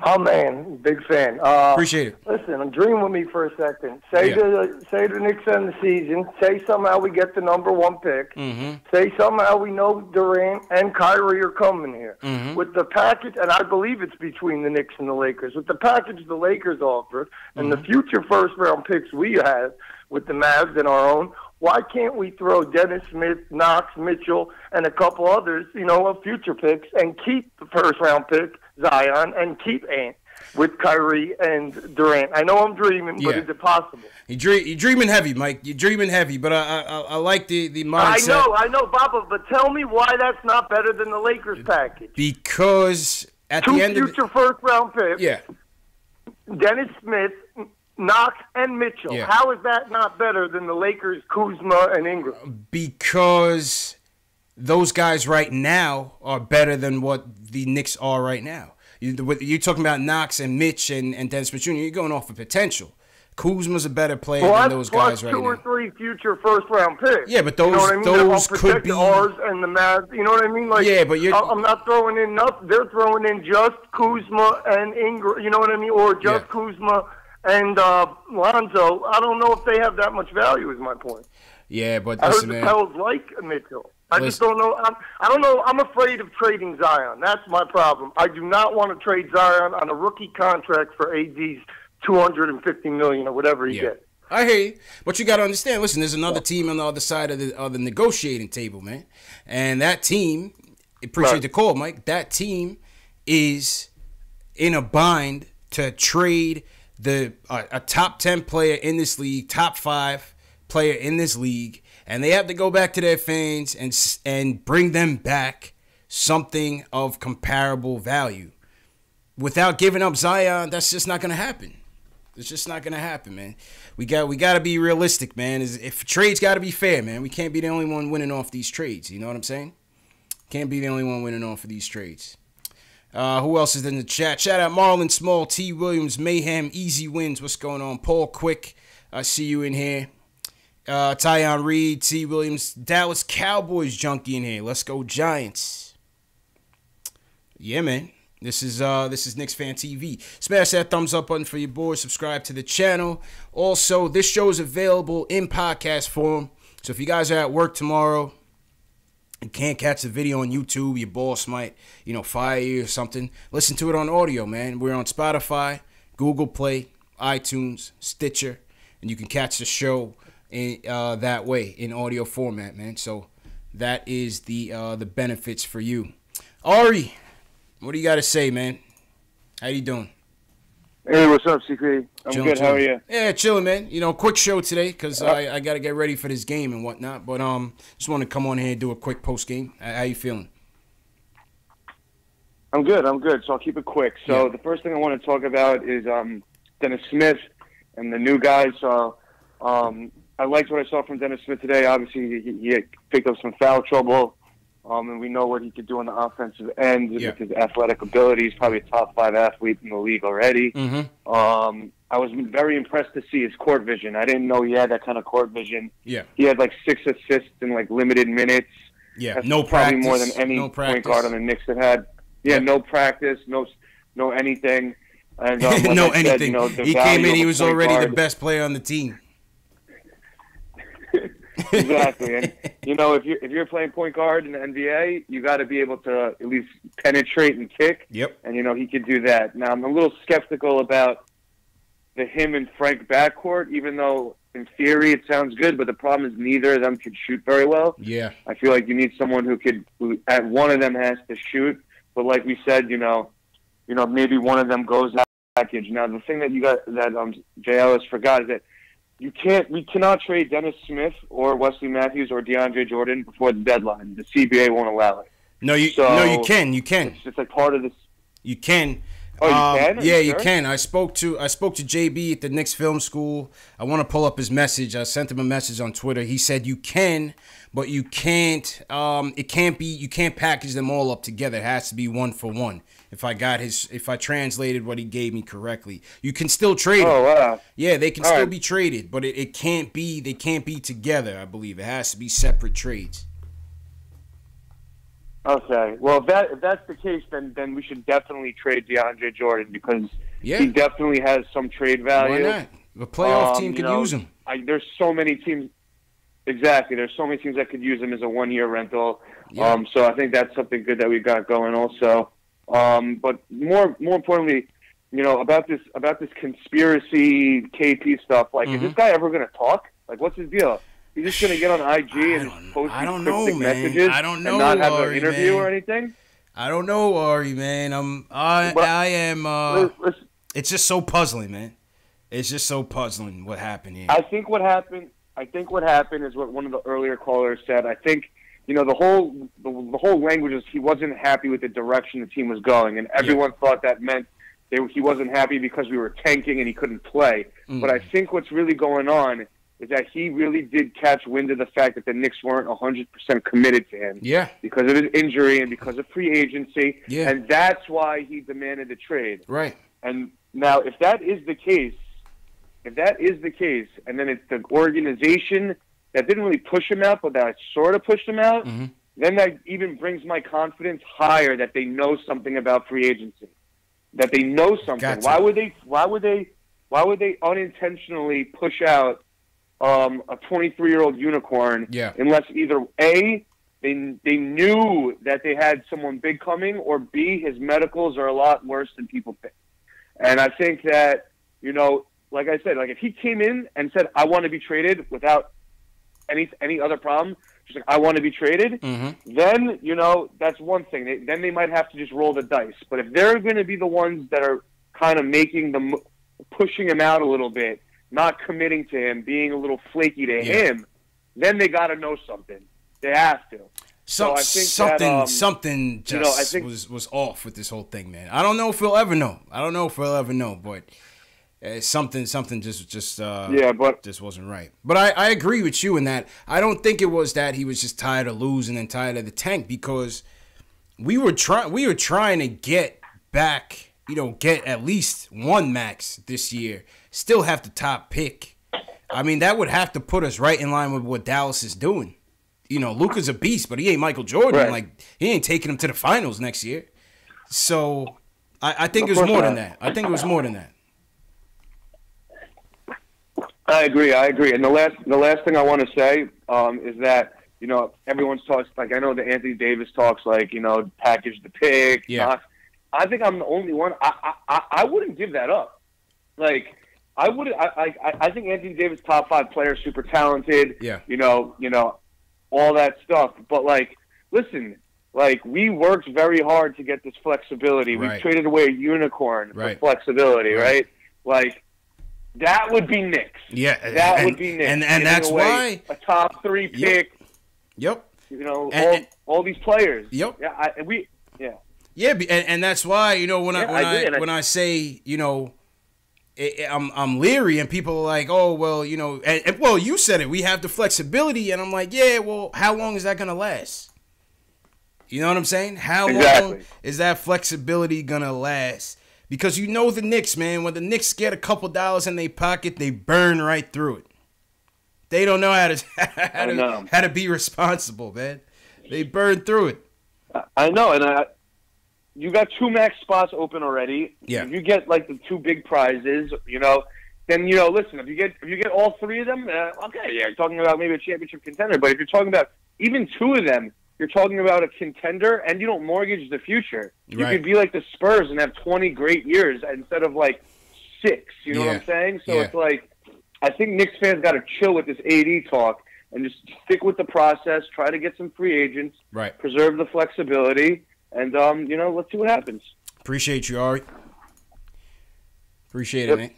Oh, man, big fan. Appreciate it. Listen, dream with me for a second. Say the Knicks end the season. Say somehow we get the number 1 pick. Mm-hmm. Say somehow we know Durant and Kyrie are coming here. Mm-hmm. With the package, and I believe it's between the Knicks and the Lakers, with the package the Lakers offered and the future first-round picks we have with the Mavs and our own, why can't we throw Dennis Smith, Knox, Mitchell, and a couple others, of future picks, and keep the first-round pick, Zion, and keep Ant with Kyrie and Durant? I know I'm dreaming, but is it possible? You're dreaming heavy, Mike. You're dreaming heavy, but I like the mindset. I know, Baba, but tell me why that's not better than the Lakers package. Because at the end of future first-round picks, Dennis Smith, Knox, and Mitchell. Yeah. How is that not better than the Lakers, Kuzma, and Ingram? Because those guys right now are better than what the Knicks are right now. You're talking about Knox and Mitch and Dennis Smith Jr. You're going off of potential. Kuzma's a better player than those guys right now. Plus 2 or 3 future first-round picks. Yeah, but those could be ours and the Mavs. You know what I mean? Like, yeah, but I'm not throwing in nothing. They're throwing in just Kuzma and Ingram. You know what I mean? Or just Kuzma and Lonzo. I don't know if they have that much value. Is my point. Yeah, but I listen, heard the man. Pels like Mitchell. I just don't know. I don't know. I'm afraid of trading Zion. That's my problem. I do not want to trade Zion on a rookie contract for AD's $250 million or whatever he gets. I hear you, but you got to understand. Listen, there's another team on the other side of the negotiating table, man, and that team. Appreciate the call, Mike. That team is in a bind to trade a top 10 player in this league, top 5 player in this league. And they have to go back to their fans and bring them back something of comparable value. Without giving up Zion, that's just not going to happen. It's just not going to happen, man. We got to be realistic, man. If trades got to be fair, man. We can't be the only one winning off these trades. You know what I'm saying? Can't be the only one winning off of these trades. Who else is in the chat? Shout out Marlon Small, T. Williams, Mayhem, Easy Wins. What's going on? Paul Quick, I see you in here. Tyon Reed, T. Williams, Dallas Cowboys junkie in here. Let's go Giants. Yeah, man. This is KnicksFanTV. Smash that thumbs up button for your boys. Subscribe to the channel. Also, this show is available in podcast form. So if you guys are at work tomorrow, you can't catch the video on YouTube, your boss might, fire you or something. Listen to it on audio, man. We're on Spotify, Google Play, iTunes, Stitcher, and you can catch the show in that way in audio format, man. So that is the benefits for you. Ari, what do you got to say, man? How you doing? Hey, what's up, CK? I'm Chilling. good. How are you? Yeah, chilling, man. Quick show today because I got to get ready for this game and whatnot. But just want to come on here and do a quick post game. How you feeling? I'm good. So I'll keep it quick. So The first thing I want to talk about is Dennis Smith and the new guys. So I liked what I saw from Dennis Smith today. Obviously, he picked up some foul trouble. And we know what he could do on the offensive end with his athletic ability. He's probably a top 5 athlete in the league already. Mm-hmm. I was very impressed to see his court vision. I didn't know he had that kind of court vision. Yeah. He had 6 assists in limited minutes. Yeah. That's No probably practice. more than any point guard on the Knicks that had. Yeah, no practice, no anything. And no I said, anything. The He came in. He value of a was point already guard. the best player on the team. Exactly, and if you're playing point guard in the NBA, you got to be able to at least penetrate and kick. Yep. And he could do that. Now I'm a little skeptical about the him and Frank backcourt, even though in theory it sounds good, but the problem is neither of them could shoot very well. Yeah. I feel like you need someone who at one of them has to shoot, but like we said, maybe one of them goes out package. Now the thing that Jay Ellis forgot is that we cannot trade Dennis Smith or Wesley Matthews or DeAndre Jordan before the deadline. The CBA won't allow it. No, you can. It's just part of this. You can. Oh, you can? Are Yeah, you you sure? can. I spoke to JB at the Knicks Film School. I want to pull up his message. I sent him a message on Twitter. He said you can, but you can't. It can't be. You can't package them all up together. It has to be one for one. If I translated what he gave me correctly, you can still trade. Oh, wow. Yeah, they can All still right. be traded, but it can't be. They can't be together. I believe it has to be separate trades. Okay. Well, if that's the case, then we should definitely trade DeAndre Jordan because he definitely has some trade value. Why not? The playoff team could use him. There's so many teams. Exactly. There's so many teams that could use him as a one-year rental. Yeah. So I think that's something good that we got going also. But more importantly, about this conspiracy KP stuff. Is this guy ever going to talk? What's his deal? He's just going to get on IG and post I don't these know, cryptic man. messages I don't know, and not have Ari, an interview man. or anything? I don't know, Ari, man. I am. Listen, It's just so puzzling, man. It's just so puzzling what happened here. I think what happened is what one of the earlier callers said. I think the whole language is he wasn't happy with the direction the team was going, and everyone thought that meant he wasn't happy because we were tanking and he couldn't play. But I think what's really going on is that he really did catch wind of the fact that the Knicks weren't 100% committed to him. Yeah. Because of his injury and because of free agency. Yeah. And that's why he demanded the trade. Right. And now, if that is the case, and then it's the organization that didn't really push him out, but that sort of pushed him out, then that even brings my confidence higher that they know something about free agency. That they know something. Gotcha. Why would they unintentionally push out a 23-year-old unicorn unless either A, they knew that they had someone big coming, or B, his medicals are a lot worse than people think. And I think that, like I said, if he came in and said, I want to be traded without any other problem, just I want to be traded, then, that's one thing. Then they might have to just roll the dice. But if they're going to be the ones that are kind of pushing him out a little bit, not committing to him, being a little flaky to him, then they got to know something. They have to. So I think something just was off with this whole thing, man. I don't know if we'll ever know. But something just wasn't right. But I agree with you in that. I don't think it was that he was just tired of losing and tired of the tank, because we were trying to get back, get at least one max this year. Still have the top pick. I mean, that would have to put us right in line with what Dallas is doing. Luka's a beast, but he ain't Michael Jordan. Right. He ain't taking him to the finals next year. So I think it was more than that. I think it was more than that. I agree. And the last thing I want to say is that, you know, everyone's talks, like, I know that Anthony Davis talks, like, you know, package the pick. Yeah. I think I'm the only one. I wouldn't give that up. Like, I think Anthony Davis, top 5 player, super talented. Yeah. You know, all that stuff. But, like, listen, like, we worked very hard to get this flexibility. Right. We traded away a unicorn Right. for flexibility, right? Like, that would be Knicks. Yeah. That would be Knicks. And that's why a top 3 pick. Yep. You know, all these players. Yep. Yeah. Yeah, and that's why, you know, when I say, you know, I'm leery, and people are like, oh, well, you know, and well, you said it, we have the flexibility, and I'm like, yeah, well, how long is that gonna last? You know what I'm saying? How long is that flexibility gonna last? Because you know the Knicks, man, when the Knicks get a couple dollars in their pocket, they burn right through it. They don't know how to be responsible, man. They burn through it. I know, and you got 2 max spots open already. Yeah. If you get like the 2 big prizes, you know, then, you know, listen, if you get all 3 of them, okay, yeah, you're talking about maybe a championship contender. But if you're talking about even 2 of them, you're talking about a contender, and you don't mortgage the future. You could be like the Spurs and have 20 great years instead of like 6. You know what I'm saying? So it's like, I think Knicks fans got to chill with this AD talk and just stick with the process. Try to get some free agents. Right. Preserve the flexibility. And, you know, let's see what happens. Appreciate you, Ari. Appreciate it, man.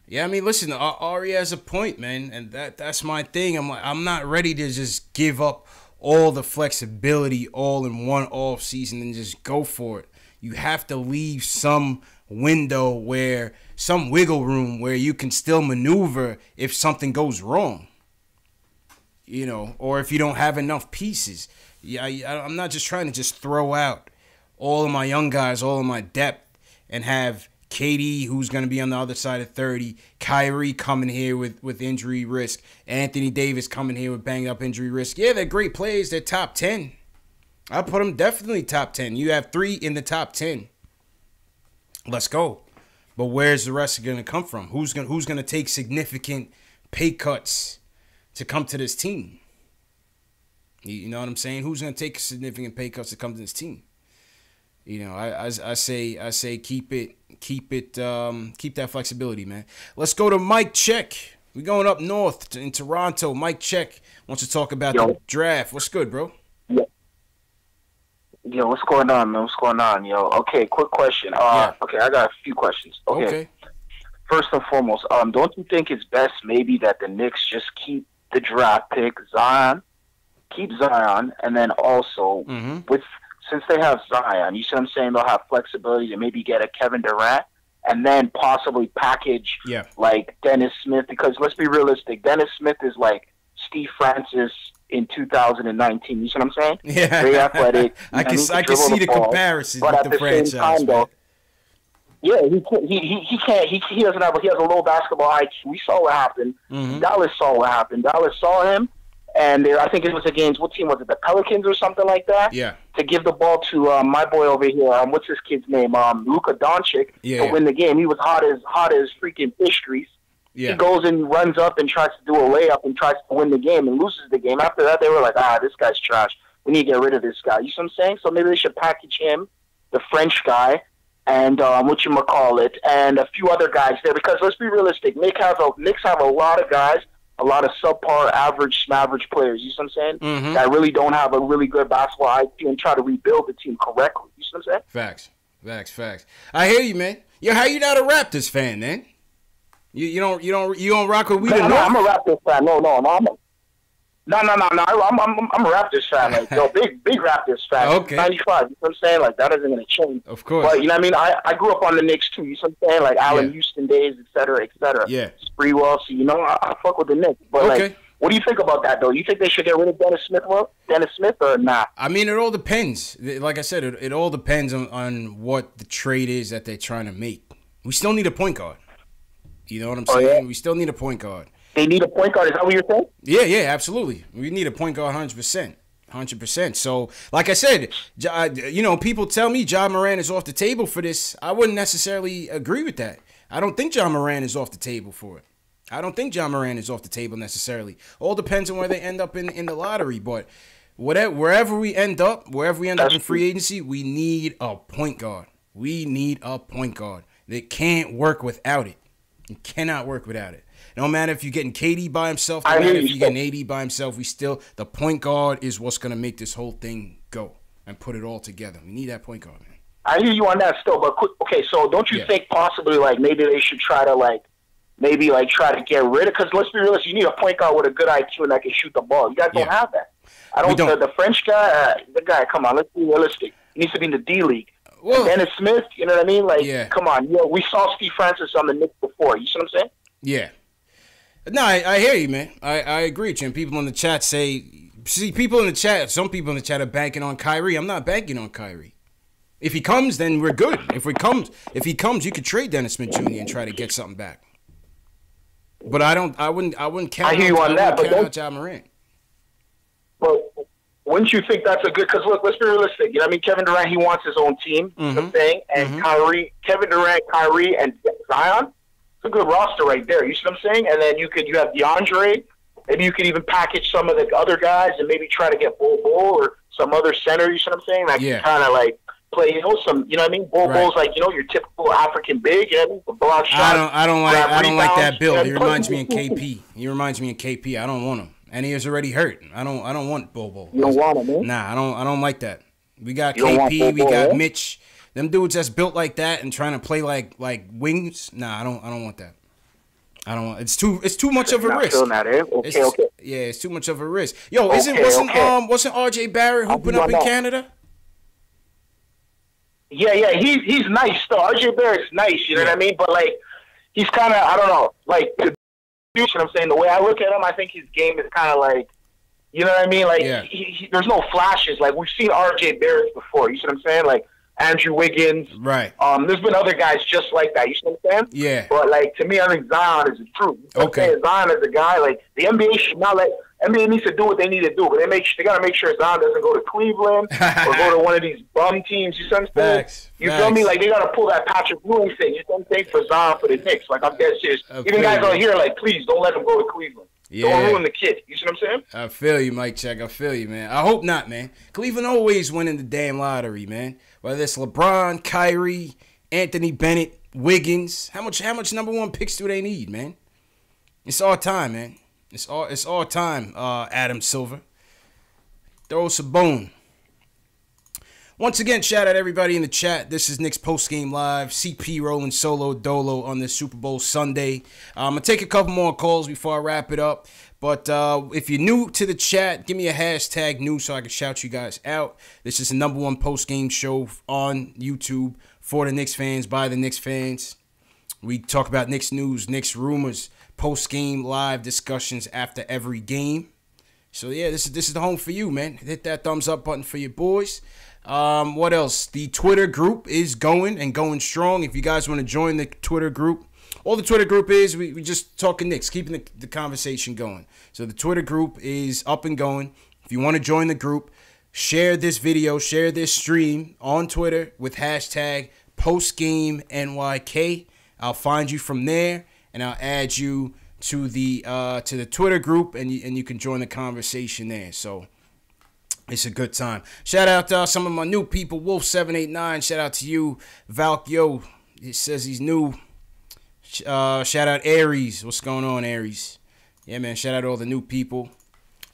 Yeah, I mean, listen, Ari has a point, man, and that's my thing. I'm not ready to just give up all the flexibility all in one off season and just go for it. You have to leave some window some wiggle room where you can still maneuver if something goes wrong, you know, or if you don't have enough pieces. Yeah, I'm not just trying to just throw out all of my young guys, all of my depth, and have KD, who's going to be on the other side of 30, Kyrie coming here with injury risk, Anthony Davis coming here with banged up injury risk. Yeah, they're great players. They're top 10. I'll put them definitely top 10. You have 3 in the top 10. Let's go. But where's the rest going to come from? Who's going to take significant pay cuts to come to this team? You know what I'm saying? Who's going to take significant pay cuts to come to this team? You know, I say keep that flexibility, man. Let's go to Mike Check. We're going up north in Toronto. Mike Check wants to talk about the draft. What's good, bro? Yo, what's going on, man? What's going on, yo? Okay, quick question. Okay, I got a few questions. Okay. First and foremost, don't you think it's best maybe that the Knicks just keep the draft pick, keep Zion, and then also since they have Zion, you see what I'm saying, they'll have flexibility to maybe get a Kevin Durant and then possibly package like Dennis Smith, because let's be realistic, Dennis Smith is like Steve Francis in 2019. You see what I'm saying? Yeah. Very athletic. I can see the comparison with the franchise. Same time, though, yeah, he can't. He doesn't have. He has a low basketball IQ. We saw what happened. Dallas saw what happened. Dallas saw him, and I think it was against, what team was it? The Pelicans or something like that. Yeah. To give the ball to my boy over here. What's his kid's name? Luka Doncic to win the game. He was hot as freaking fish grease. Yeah. He goes and runs up and tries to do a layup and tries to win the game and loses the game. After that, they were like, this guy's trash. We need to get rid of this guy. You see what I'm saying? So maybe they should package him, the French guy, and whatchamacallit, and a few other guys there. Because let's be realistic, Knicks have a lot of guys, a lot of subpar, average players. You see what I'm saying? That really don't have a really good basketball IQ and try to rebuild the team correctly. You see what I'm saying? Facts. I hear you, man. Yo, how you not a Raptors fan, man? You don't rock with No, I'm a Raptors fan. No. I'm a Raptors fan. Like, big Raptors fan. Okay. 95. You know what I'm saying? Like, that isn't gonna change. Of course. But you know what I mean? I grew up on the Knicks too. You know what I'm saying? Like Allen Houston days, et cetera. Yeah. Sprewell. So you know, I fuck with the Knicks. But like, what do you think about that though? You think they should get rid of Dennis Smith or not? I mean, it all depends. Like I said, it all depends on what the trade is that they're trying to make. We still need a point guard. You know what I'm saying? Yeah. We still need a point guard. They need a point guard. Is that what you're saying? Yeah, absolutely. We need a point guard 100%. 100%. So, like I said, people tell me Ja Morant is off the table for this. I wouldn't necessarily agree with that. I don't think Ja Morant is off the table for it. I don't think Ja Morant is off the table necessarily. All depends on where they end up in the lottery. But wherever we end up in free agency, we need a point guard. We need a point guard. They can't work without it. You cannot work without it. No matter if you're getting KD by himself, no matter if you're getting AD by himself, the point guard is what's going to make this whole thing go and put it all together. We need that point guard, man. I hear you on that still, but okay, so don't you think possibly like maybe they should try to try to get rid of, because let's be realistic, you need a point guard with a good IQ and that can shoot the ball. You guys don't have that. The French guy, come on, let's be realistic. He needs to be in the D League. Dennis Smith, you know what I mean? Like, come on, we saw Steve Francis on the Knicks before. You see what I'm saying? Yeah. No, I hear you, man. I agree with you. And people in the chat some people in the chat are banking on Kyrie. I'm not banking on Kyrie. If he comes, then we're good. If he comes, you could trade Dennis Smith Jr. and try to get something back. But I wouldn't count. I hear you on that, but don't Ja Morant. But wouldn't you think that's a good? Because look, let's be realistic. You know what I mean? Kevin Durant, he wants his own team. The thing, and Kevin Durant, Kyrie, and Zion. A good roster right there. You see what I'm saying? And then you have DeAndre. Maybe you could even package some of the other guys and maybe try to get Bol or some other center. You see what I'm saying? That can kind of like play, you know what I mean? Bol's like, your typical African big. You know what I mean? I don't like that build. He reminds me of KP. I don't want him, and he is already hurt. I don't want Bol. You don't want him, man? Nah, I don't like that. We got KP. We got Mitch. Them dudes that's built like that and trying to play like wings. Nah, I don't want that. I don't want. It's too much of a risk. Okay. Yeah, it's too much of a risk. Yo, wasn't RJ Barrett hooping up in Canada? Yeah, he's nice though. RJ Barrett's nice, you know what I mean? But like, he's kind of, I don't know, like, you know what I'm saying? The way I look at him, I think his game is kind of like, you know what I mean? Like, there's no flashes. Like, we've seen RJ Barrett before. You see what I'm saying? Like, Andrew Wiggins. Right. There's been other guys just like that. You see what I'm saying? Yeah. But, like, to me, I think Zion is the truth. Zion is a guy, like, the NBA should not let – NBA needs to do what they need to do, but they got to make sure Zion doesn't go to Cleveland or go to one of these bum teams. You see what I'm saying? You feel me? Like, they got to pull that Patrick Ewing thing. You know what I'm saying? For Zion, for the Knicks. Like, I'm dead serious. Even guys out here, like, please, don't let him go to Cleveland. Yeah. Don't ruin the kid. You see what I'm saying? I feel you, Mike Check. I feel you, man. I hope not, man. Cleveland always winning the damn lottery, man. Whether it's LeBron, Kyrie, Anthony Bennett, Wiggins. How much number one picks do they need, man? It's all time, man. It's all time, Adam Silver. Throw us a bone. Once again, shout out everybody in the chat. This is Knicks Post Game Live. CP rolling solo dolo on this Super Bowl Sunday. I'm going to take a couple more calls before I wrap it up. But if you're new to the chat, give me a hashtag new so I can shout you guys out. This is the #1 post-game show on YouTube for the Knicks fans, by the Knicks fans. We talk about Knicks news, Knicks rumors, post-game live discussions after every game. So, yeah, this is the home for you, man. Hit that thumbs up button for your boys. What else? The Twitter group is going strong. If you guys want to join the Twitter group, all the Twitter group is, we just talking Knicks, keeping the conversation going. So the Twitter group is up and going. If you want to join the group, share this video, share this stream on Twitter with hashtag PostGameNYK. I'll find you from there, and I'll add you to the Twitter group, and you can join the conversation there. So it's a good time. Shout out to some of my new people. Wolf789, shout out to you. Valkyo, he says he's new. Shout out Aries. What's going on, Aries? Yeah, man, shout out all the new people.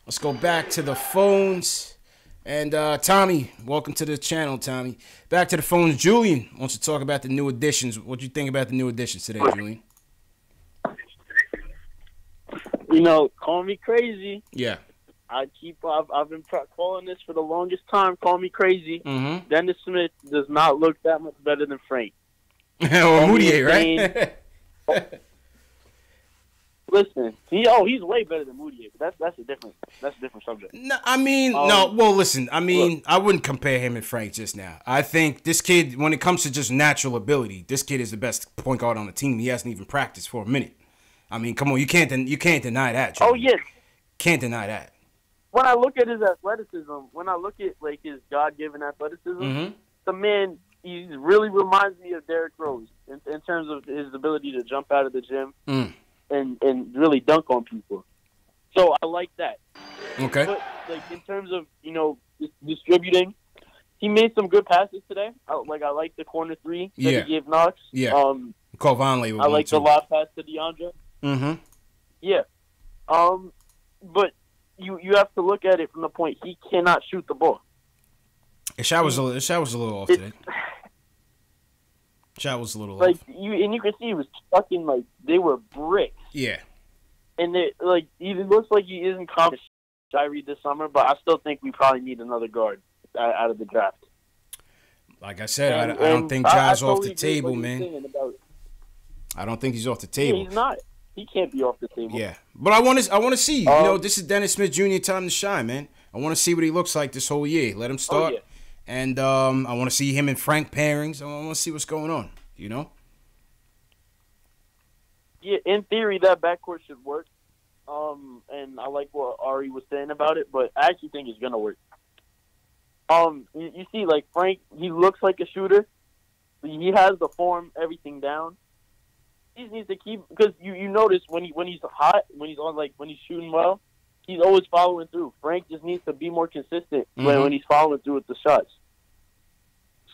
Let's go back to the phones. And Tommy, welcome to the channel, Tommy. Back to the phones. Julian wants to talk about the new additions. What you think about the new additions today, Julian? Call me crazy. Yeah. I've been calling this for the longest time. Call me crazy. Mm-hmm. Dennis Smith does not look that much better than Frank. Or Moutier, right? Listen, he's way better than Moutier. But that's a different subject. No, well, listen. Look, I wouldn't compare him and Frank just now. I think this kid, when it comes to just natural ability, this kid is the best point guard on the team. He hasn't even practiced for a minute. I mean, come on, you can't deny that, Julian. Oh yes, can't deny that. when I look at his athleticism, when I look at like his God-given athleticism, the man, he really reminds me of Derrick Rose in terms of his ability to jump out of the gym and really dunk on people. So I like that. Okay. But like in terms of distributing, he made some good passes today. I like the corner three that he gave Knox. Yeah. Call Vonleh. I like the lob pass to DeAndre. Yeah. But you have to look at it from the point he cannot shoot the ball. The shot was a little off today. Shot was a little off. You can see he was fucking like they were bricks. Yeah. And it looks like he isn't confident Kyrie this summer, but I still think we probably need another guard out of the draft. Like I said, I don't think Ja's off the table, man. I don't think he's off the table. Yeah, he's not. He can't be off the table. Yeah, but I want to see. This is Dennis Smith Jr. time to shine, man. I want to see what he looks like this whole year. Let him start, and I want to see him and Frank pairings. I want to see what's going on. Yeah, in theory, that backcourt should work. And I like what Ari was saying about it, but I actually think it's gonna work. You see, like Frank, he looks like a shooter. He has the form, everything down. He needs to keep, because you notice when he's hot, when he's shooting well, he's always following through. Frank just needs to be more consistent when he's following through with the shots.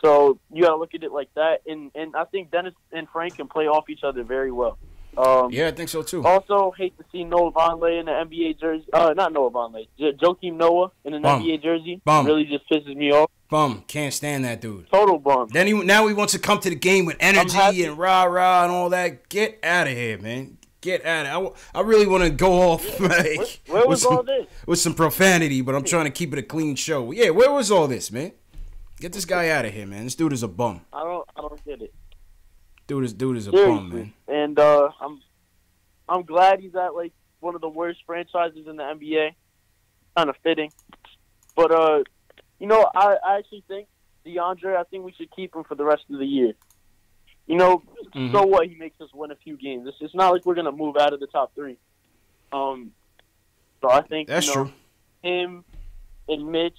So you gotta look at it like that, and I think Dennis and Frank can play off each other very well. I think so too. Also, hate to see Noah Vonleh in the NBA jersey. Not Noah Vonleh, Joakim Noah in an NBA jersey. Bum. Really just pisses me off. Bum. Can't stand that dude. Total bum. Now he wants to come to the game with energy and rah-rah and all that. Get out of here, man. Get out of here. I really want to go off where was all this? With some profanity, but I'm trying to keep it a clean show. Yeah, where was all this, man? Get this guy out of here, man. This dude is a bum. I don't get it. Dude is a bum, man. And I'm glad he's at like one of the worst franchises in the NBA. Kind of fitting. But I actually think DeAndre, I think we should keep him for the rest of the year. So what, he makes us win a few games. It's not like we're gonna move out of the top 3. So I think that's true. Him and Mitch,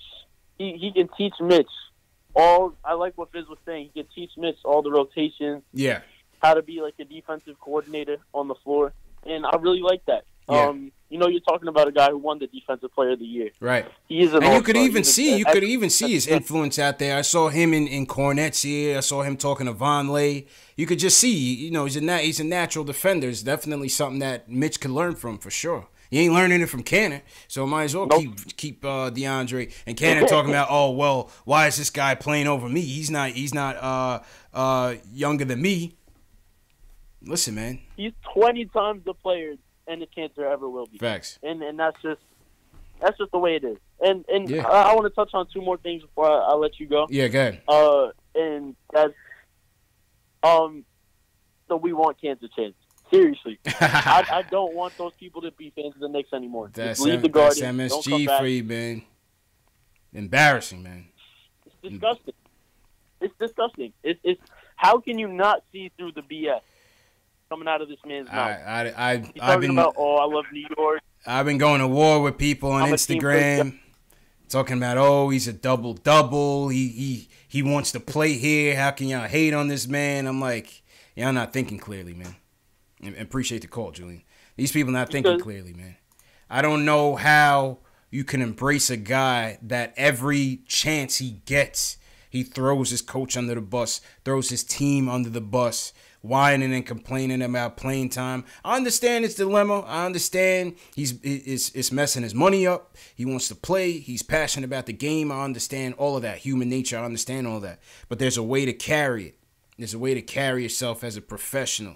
he can teach Mitch all. I like what Fizz was saying. He can teach Mitch all the rotations. Yeah. How to be like a defensive coordinator on the floor, and I really like that. Yeah. You're talking about a guy who won the Defensive Player of the Year. Right. He is an and you could even see his influence out there. I saw him in Cornette's here. I saw him talking to Vonleh. You could just see, he's a natural defender. It's definitely something that Mitch could learn from for sure. You ain't learning it from Cannon, so might as well keep DeAndre and Cannon talking about, oh well, why is this guy playing over me? He's not younger than me. Listen, man. He's 20 times the player and the cancer ever will be. Facts. And that's just the way it is. And yeah. I want to touch on 2 more things before I let you go. Yeah, go ahead. And that's so we want cancer chance. Seriously. I don't want those people to be fans of the Knicks anymore. That's leave the Guardian. That's MSG for you, man. Embarrassing, man. It's disgusting. It's disgusting. It's how can you not see through the BS coming out of this man's mouth? I've been about, I love New York. I've been going to war with people on Instagram talking about, he's a double-double. He wants to play here. How can y'all hate on this man? I'm like, y'all not thinking clearly, man. And appreciate the call, Julian. These people not thinking clearly, man. I don't know how you can embrace a guy that every chance he gets, he throws his coach under the bus, throws his team under the bus, whining and complaining about playing time. I understand his dilemma. I understand it's messing his money up. He wants to play. He's passionate about the game. I understand all of that. Human nature, I understand all that. But there's a way to carry it. There's a way to carry yourself as a professional.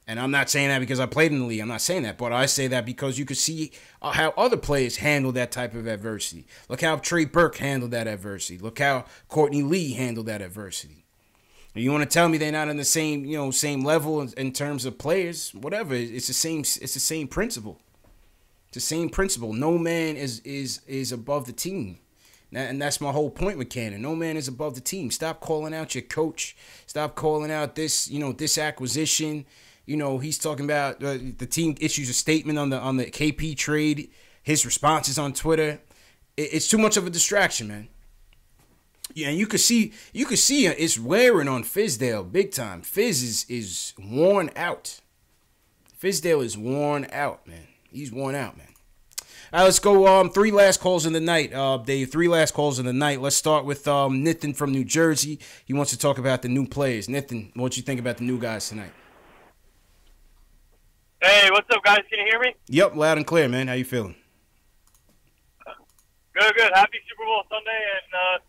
And I'm not saying that because I played in the league. I'm not saying that. But I say that because you could see how other players handle that type of adversity. Look how Trey Burke handled that adversity. Look how Courtney Lee handled that adversity. And you want to tell me they're not on the same level in terms of players? Whatever. It's the same principle. It's the same principle. No man is above the team. And that's my whole point with Cannon. No man is above the team. Stop calling out your coach. Stop calling out this acquisition. He's talking about the team issues a statement on the KP trade. His responses on Twitter. it's too much of a distraction, man. Yeah, and you could see it's wearing on Fizdale big time. Fizz is worn out. Fizdale is worn out, man. He's worn out, man. All right, let's go. 3 last calls in the night, Dave. 3 last calls in the night. Let's start with Nathan from New Jersey. He wants to talk about the new players. Nathan, what you think about the new guys tonight? Hey, what's up, guys? Can you hear me? Yep, loud and clear, man. How you feeling? Good, good. Happy Super Bowl Sunday, and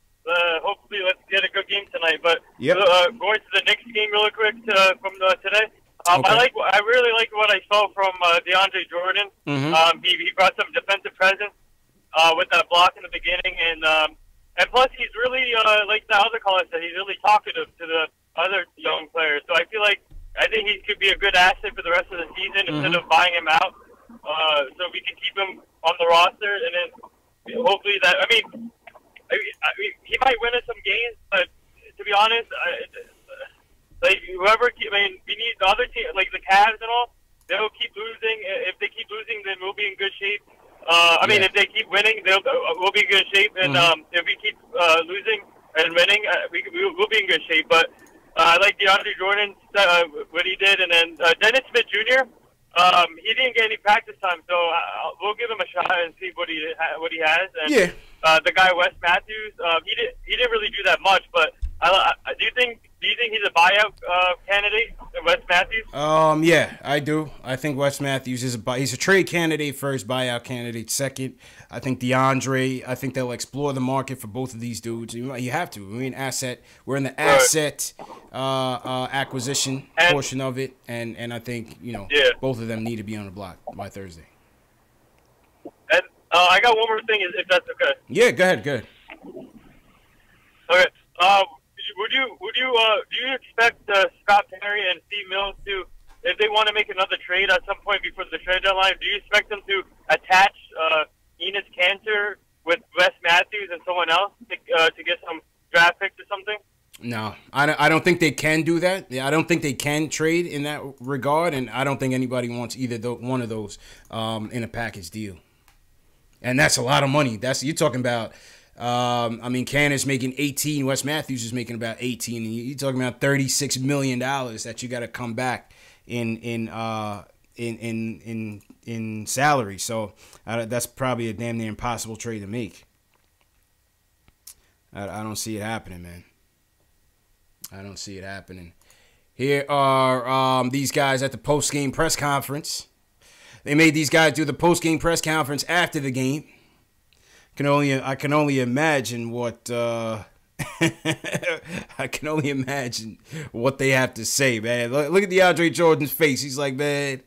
hopefully let's get a good game tonight. But yep. Going to the Knicks game really quick from today. Okay. I really like what I saw from DeAndre Jordan. Mm-hmm. He brought some defensive presence with that block in the beginning, and plus he's really like the other caller said, he's really talkative to the other young players. So I think he could be a good asset for the rest of the season instead of buying him out. So we can keep him on the roster, and then hopefully that. I mean, he might win us some games, but to be honest, like whoever, we need the other team, like the Cavs and all. They'll keep losing. If they keep losing, then we'll be in good shape. I mean, if they keep winning, we'll be in good shape. And if we keep losing and winning, we'll be in good shape. But I like DeAndre Jordan, what he did, and then Dennis Smith Jr. He didn't get any practice time, so we'll give him a shot and see what he has. And the guy Wes Matthews, he didn't really do that much, but do you think he's a buyout candidate, Wes Matthews? Yeah, I do. I think Wes Matthews he's a trade candidate first, buyout candidate second. I think DeAndre. I think they'll explore the market for both of these dudes. You have to. We're in asset. We're in the asset acquisition portion of it, and I think both of them need to be on the block by Thursday. And I got one more thing, if that's okay. Yeah, go ahead. Okay. Do you expect Scott Perry and Steve Mills to, if they want to make another trade at some point before the trade deadline, do you expect them to attach Enes Kanter with Wes Matthews and someone else to get some draft picks or something? No, I don't think they can do that. I don't think they can trade in that regard, and I don't think anybody wants either one of those in a package deal. And that's a lot of money. You're talking about. I mean, Kanter's making 18. Wes Matthews is making about 18. And you're talking about $36 million that you got to come back in salary. So that's probably a damn near impossible trade to make. I don't see it happening, man. I don't see it happening. Here are these guys at the post-game press conference. They made these guys do the post-game press conference after the game. I can only imagine what I can only imagine what they have to say, man. Look at DeAndre Jordan's face. He's like, man,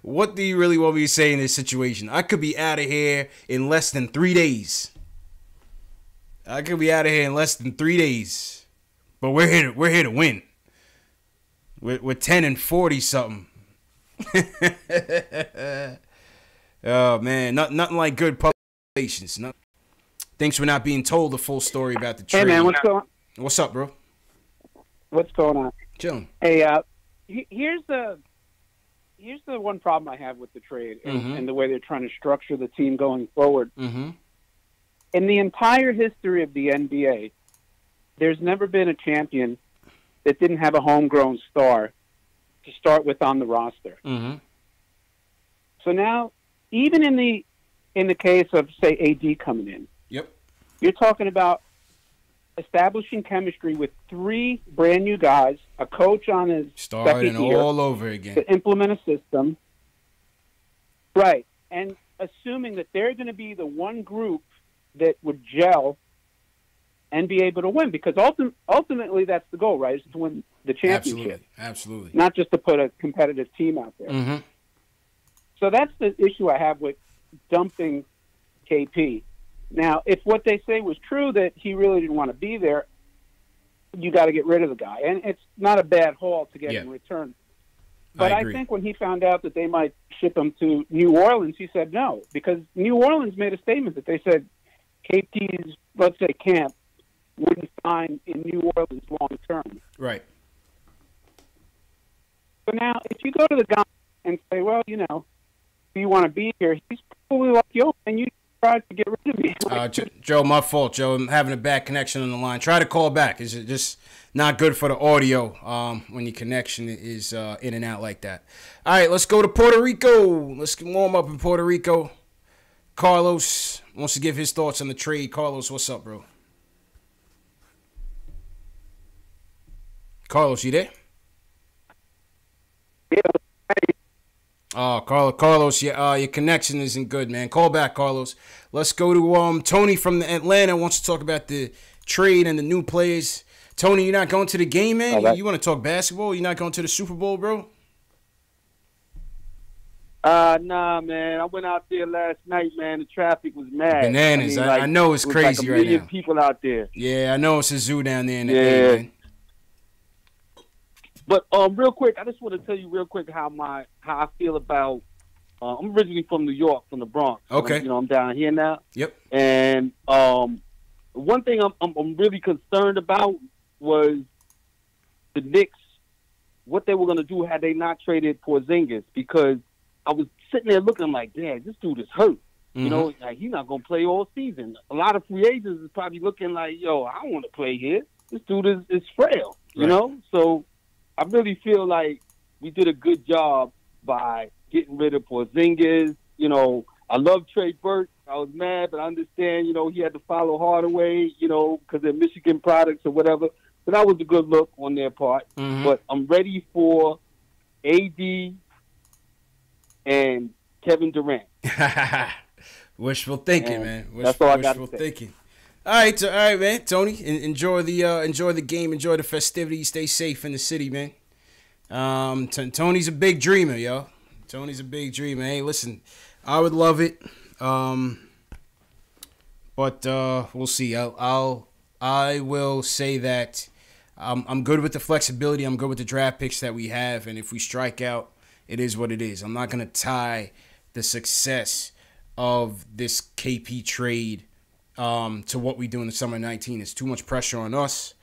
what do you really want me to say in this situation? I could be out of here in less than 3 days. But we're here to win. We're 10-40 something. Oh man, nothing like good public relations. Thanks for not being told the full story about the trade. Hey, man, what's going on? What's up, bro? What's going on? Chilling. Hey, here's the one problem I have with the trade and the way they're trying to structure the team going forward. Mm-hmm. In the entire history of the NBA, there's never been a champion that didn't have a homegrown star to start with on the roster. Mm-hmm. So now, even in the case of, say, AD coming in, you're talking about establishing chemistry with 3 brand new guys, a coach on his second year, all over again to implement a system, right? And assuming that they're going to be the one group that would gel and be able to win, because ultimately that's the goal, right? Is to win the championship. Absolutely. Not just to put a competitive team out there. Mm-hmm. So that's the issue I have with dumping KP. Now, if what they say was true, that he really didn't want to be there, you got to get rid of the guy. And it's not a bad haul to get in return. But I think when he found out that they might ship him to New Orleans, he said no, because New Orleans made a statement that they said KP's, let's say, camp wouldn't sign in New Orleans long term. Right. So now, if you go to the guy and say, well, do you want to be here? He's probably like, and tried to get rid of me. Joe, my fault, Joe. I'm having a bad connection on the line. Try to call back. It's just not good for the audio when your connection is in and out like that. All right, let's go to Puerto Rico. Let's warm up in Puerto Rico. Carlos wants to give his thoughts on the trade. Carlos, what's up, bro? Carlos, you there? Yeah. Oh, Carlos, your connection isn't good, man. Call back, Carlos. Let's go to Tony from Atlanta. Wants to talk about the trade and the new players. Tony, you're not going to the game, man? You want to talk basketball? You're not going to the Super Bowl, bro? Nah, man. I went out there last night, man. The traffic was mad. Bananas. I know it's crazy right now. Like a million people out there. Yeah, I know it's a zoo down there in the A, man. But real quick, I just want to tell you real quick how I feel about. I'm originally from New York, from the Bronx. Okay. I'm down here now. Yep. And one thing I'm really concerned about was the Knicks, what they were going to do had they not traded Porzingis, because I was sitting there looking like, damn, this dude is hurt. You know, like he's not going to play all season. A lot of free agents is probably looking like, yo, I don't want to play here. This dude is frail, you know? So I really feel like we did a good job by getting rid of Porzingis. You know, I love Trey Burke. I was mad, but I understand, you know, he had to follow Hardaway, you know, because they're Michigan products or whatever. So that was a good look on their part. But I'm ready for AD and Kevin Durant. Wishful thinking, man. That's all I got to say. Thinking. All right, man. Tony, enjoy the game, enjoy the festivities, stay safe in the city, man. Tony's a big dreamer, yo. Tony's a big dreamer. Hey, listen, I would love it, but we'll see. I will say that I'm good with the flexibility. I'm good with the draft picks that we have, and if we strike out, it is what it is. I'm not gonna tie the success of this KP trade to what we do in the summer of 19. It's too much pressure on us.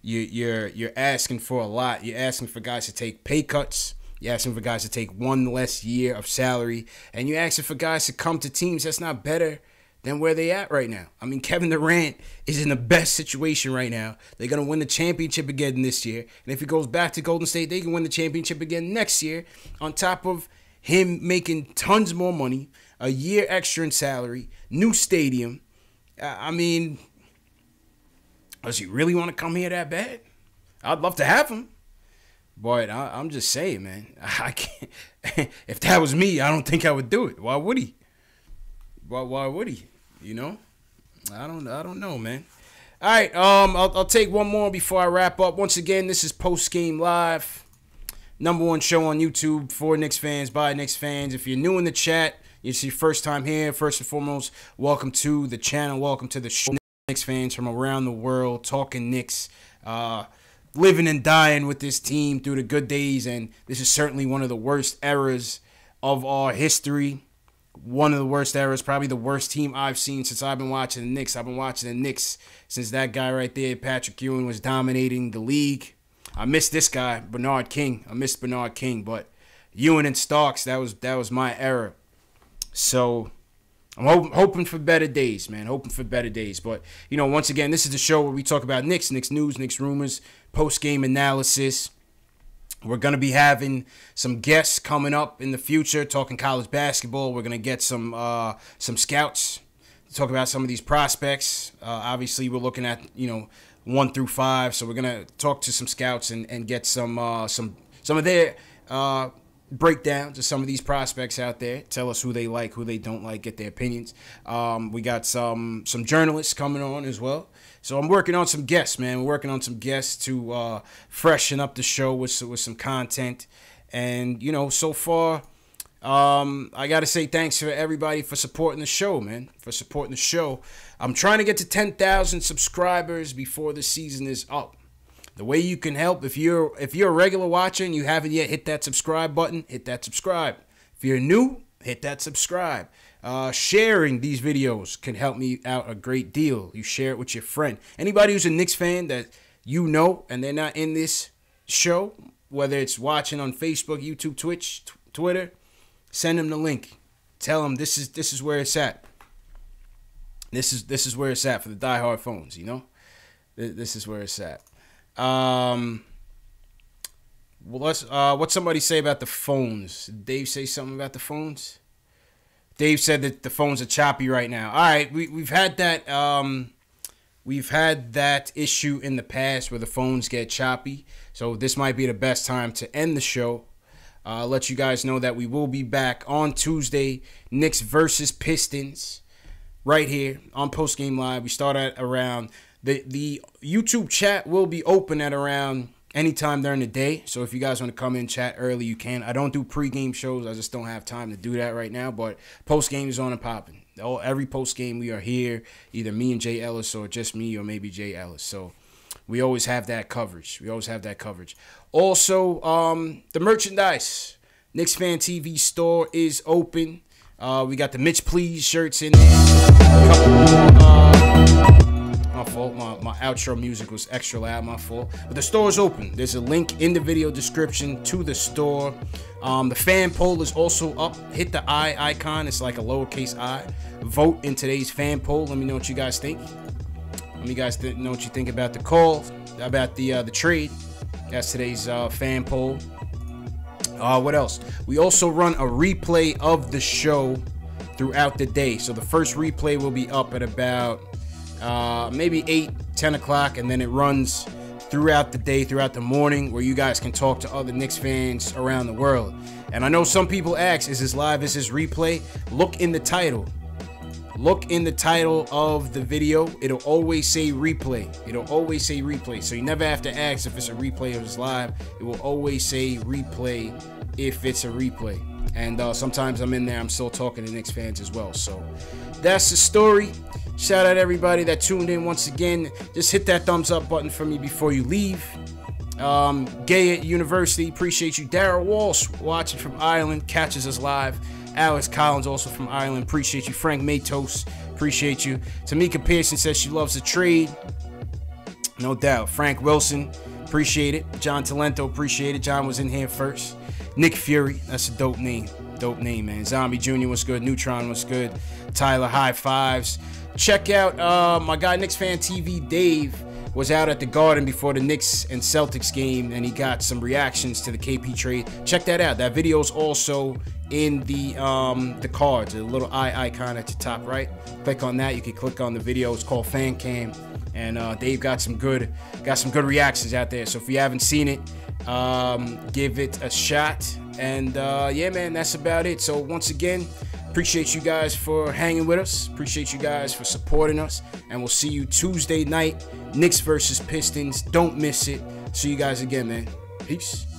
You're asking for a lot. You're asking for guys to take pay cuts. You're asking for guys to take one less year of salary. And you're asking for guys to come to teams that's not better than where they at right now. I mean, Kevin Durant is in the best situation right now. They're going to win the championship again this year. And if he goes back to Golden State, they can win the championship again next year, on top of him making tons more money, a year extra in salary, new stadium. I mean, does he really want to come here that bad? I'd love to have him. But I'm just saying, man, I can't. If that was me, I don't think I would do it. Why would he? Why would he? You know, I don't know, man. All right, I'll take one more before I wrap up. Once again, this is Post Game Live, #1 show on YouTube for Knicks fans by Knicks fans. If you're new in the chat, it's your first time here. First and foremost, welcome to the channel. Welcome to the show. Knicks fans from around the world talking Knicks. Living and dying with this team through the good days, and this is certainly one of the worst eras of our history. One of the worst eras, probably the worst team I've seen since I've been watching the Knicks. I've been watching the Knicks since that guy right there, Patrick Ewing, was dominating the league. I miss this guy, Bernard King. I miss Bernard King, but Ewing and Starks, that was my era. So I'm hoping for better days, man. Hoping for better days. But, you know, once again, this is the show where we talk about Knicks news, Knicks rumors, post-game analysis. We're going to be having some guests coming up in the future, talking college basketball. We're going to get some scouts to talk about some of these prospects. Obviously, we're looking at, 1 through 5. So we're going to talk to some scouts and get some of their breakdowns of some of these prospects out there. Tell us who they like, who they don't like, get their opinions. We got some journalists coming on as well. So I'm working on some guests, man. We're working on some guests to freshen up the show with some content. And, so far, I got to say thanks to everybody for supporting the show, man, for supporting the show. I'm trying to get to 10,000 subscribers before the season is up. The way you can help, if you're a regular watcher and you haven't yet hit that subscribe button, hit that subscribe. If you're new, hit that subscribe. Sharing these videos can help me out a great deal. You share it with your friend. Anybody who's a Knicks fan that you know and they're not in this show, whether it's watching on Facebook, YouTube, Twitch, Twitter, send them the link. Tell them this is where it's at. This is where it's at for the diehard phones, you know? This is where it's at. Well, what's somebody say about the phones? Did Dave say something about the phones? Dave said that the phones are choppy right now. All right, we've had that issue in the past where the phones get choppy. So this might be the best time to end the show. Let you guys know that we will be back on Tuesday, Knicks versus Pistons, right here on Post Game Live. We start at around the YouTube chat will be open at around anytime during the day. So if you guys want to come in chat early, you can. I don't do pregame shows. I just don't have time to do that right now. But post game is on and popping. Every post game we are here, either me and Jay Ellis or just me or maybe Jay Ellis. So we always have that coverage. Also, the merchandise. KnicksFanTV store is open. We got the Mitch Please shirts in there. A couple more. My fault. My outro music was extra loud. My fault. But the store is open. There's a link in the video description to the store. The fan poll is also up. Hit the I icon. It's like a lowercase I. Vote in today's fan poll. Let me know what you guys think. Let me guys know what you think about the call, about the trade. That's today's fan poll. What else? We also run a replay of the show throughout the day. So the first replay will be up at about maybe 8-10 o'clock, and then it runs throughout the day, throughout the morning, where you guys can talk to other Knicks fans around the world. And I know some people ask, is this live, is this replay? Look in the title. Look in the title of the video. It'll always say replay. So you never have to ask if it's a replay or it's live. It will always say replay if it's a replay. And sometimes I'm in there, I'm still talking to Knicks fans as well. So that's the story. Shout out everybody that tuned in once again. Just hit that thumbs up button for me before you leave. Gay at University, appreciate you. Darrell Walsh watching from Ireland, catches us live. Alex Collins also from Ireland, appreciate you. Frank Matos, appreciate you. Tamika Pearson says she loves the trade. No doubt. Frank Wilson, appreciate it. John Talento, appreciate it. John was in here first. Nick Fury, that's a dope name. Dope name, man. Zombie Jr. was good. Neutron was good. Tyler, high fives. Check out my guy KnicksFanTV Dave was out at the Garden before the Knicks and Celtics game, and he got some reactions to the KP trade. Check that out. That video is also in the cards, a little eye icon at the top right. Click on that. You can click on the video. It's called Fan Cam, and Dave got some good reactions out there. So if you haven't seen it, give it a shot. And yeah, man, that's about it. So once again, appreciate you guys for hanging with us. Appreciate you guys for supporting us. And we'll see you Tuesday night, Knicks versus Pistons. Don't miss it. See you guys again, man. Peace.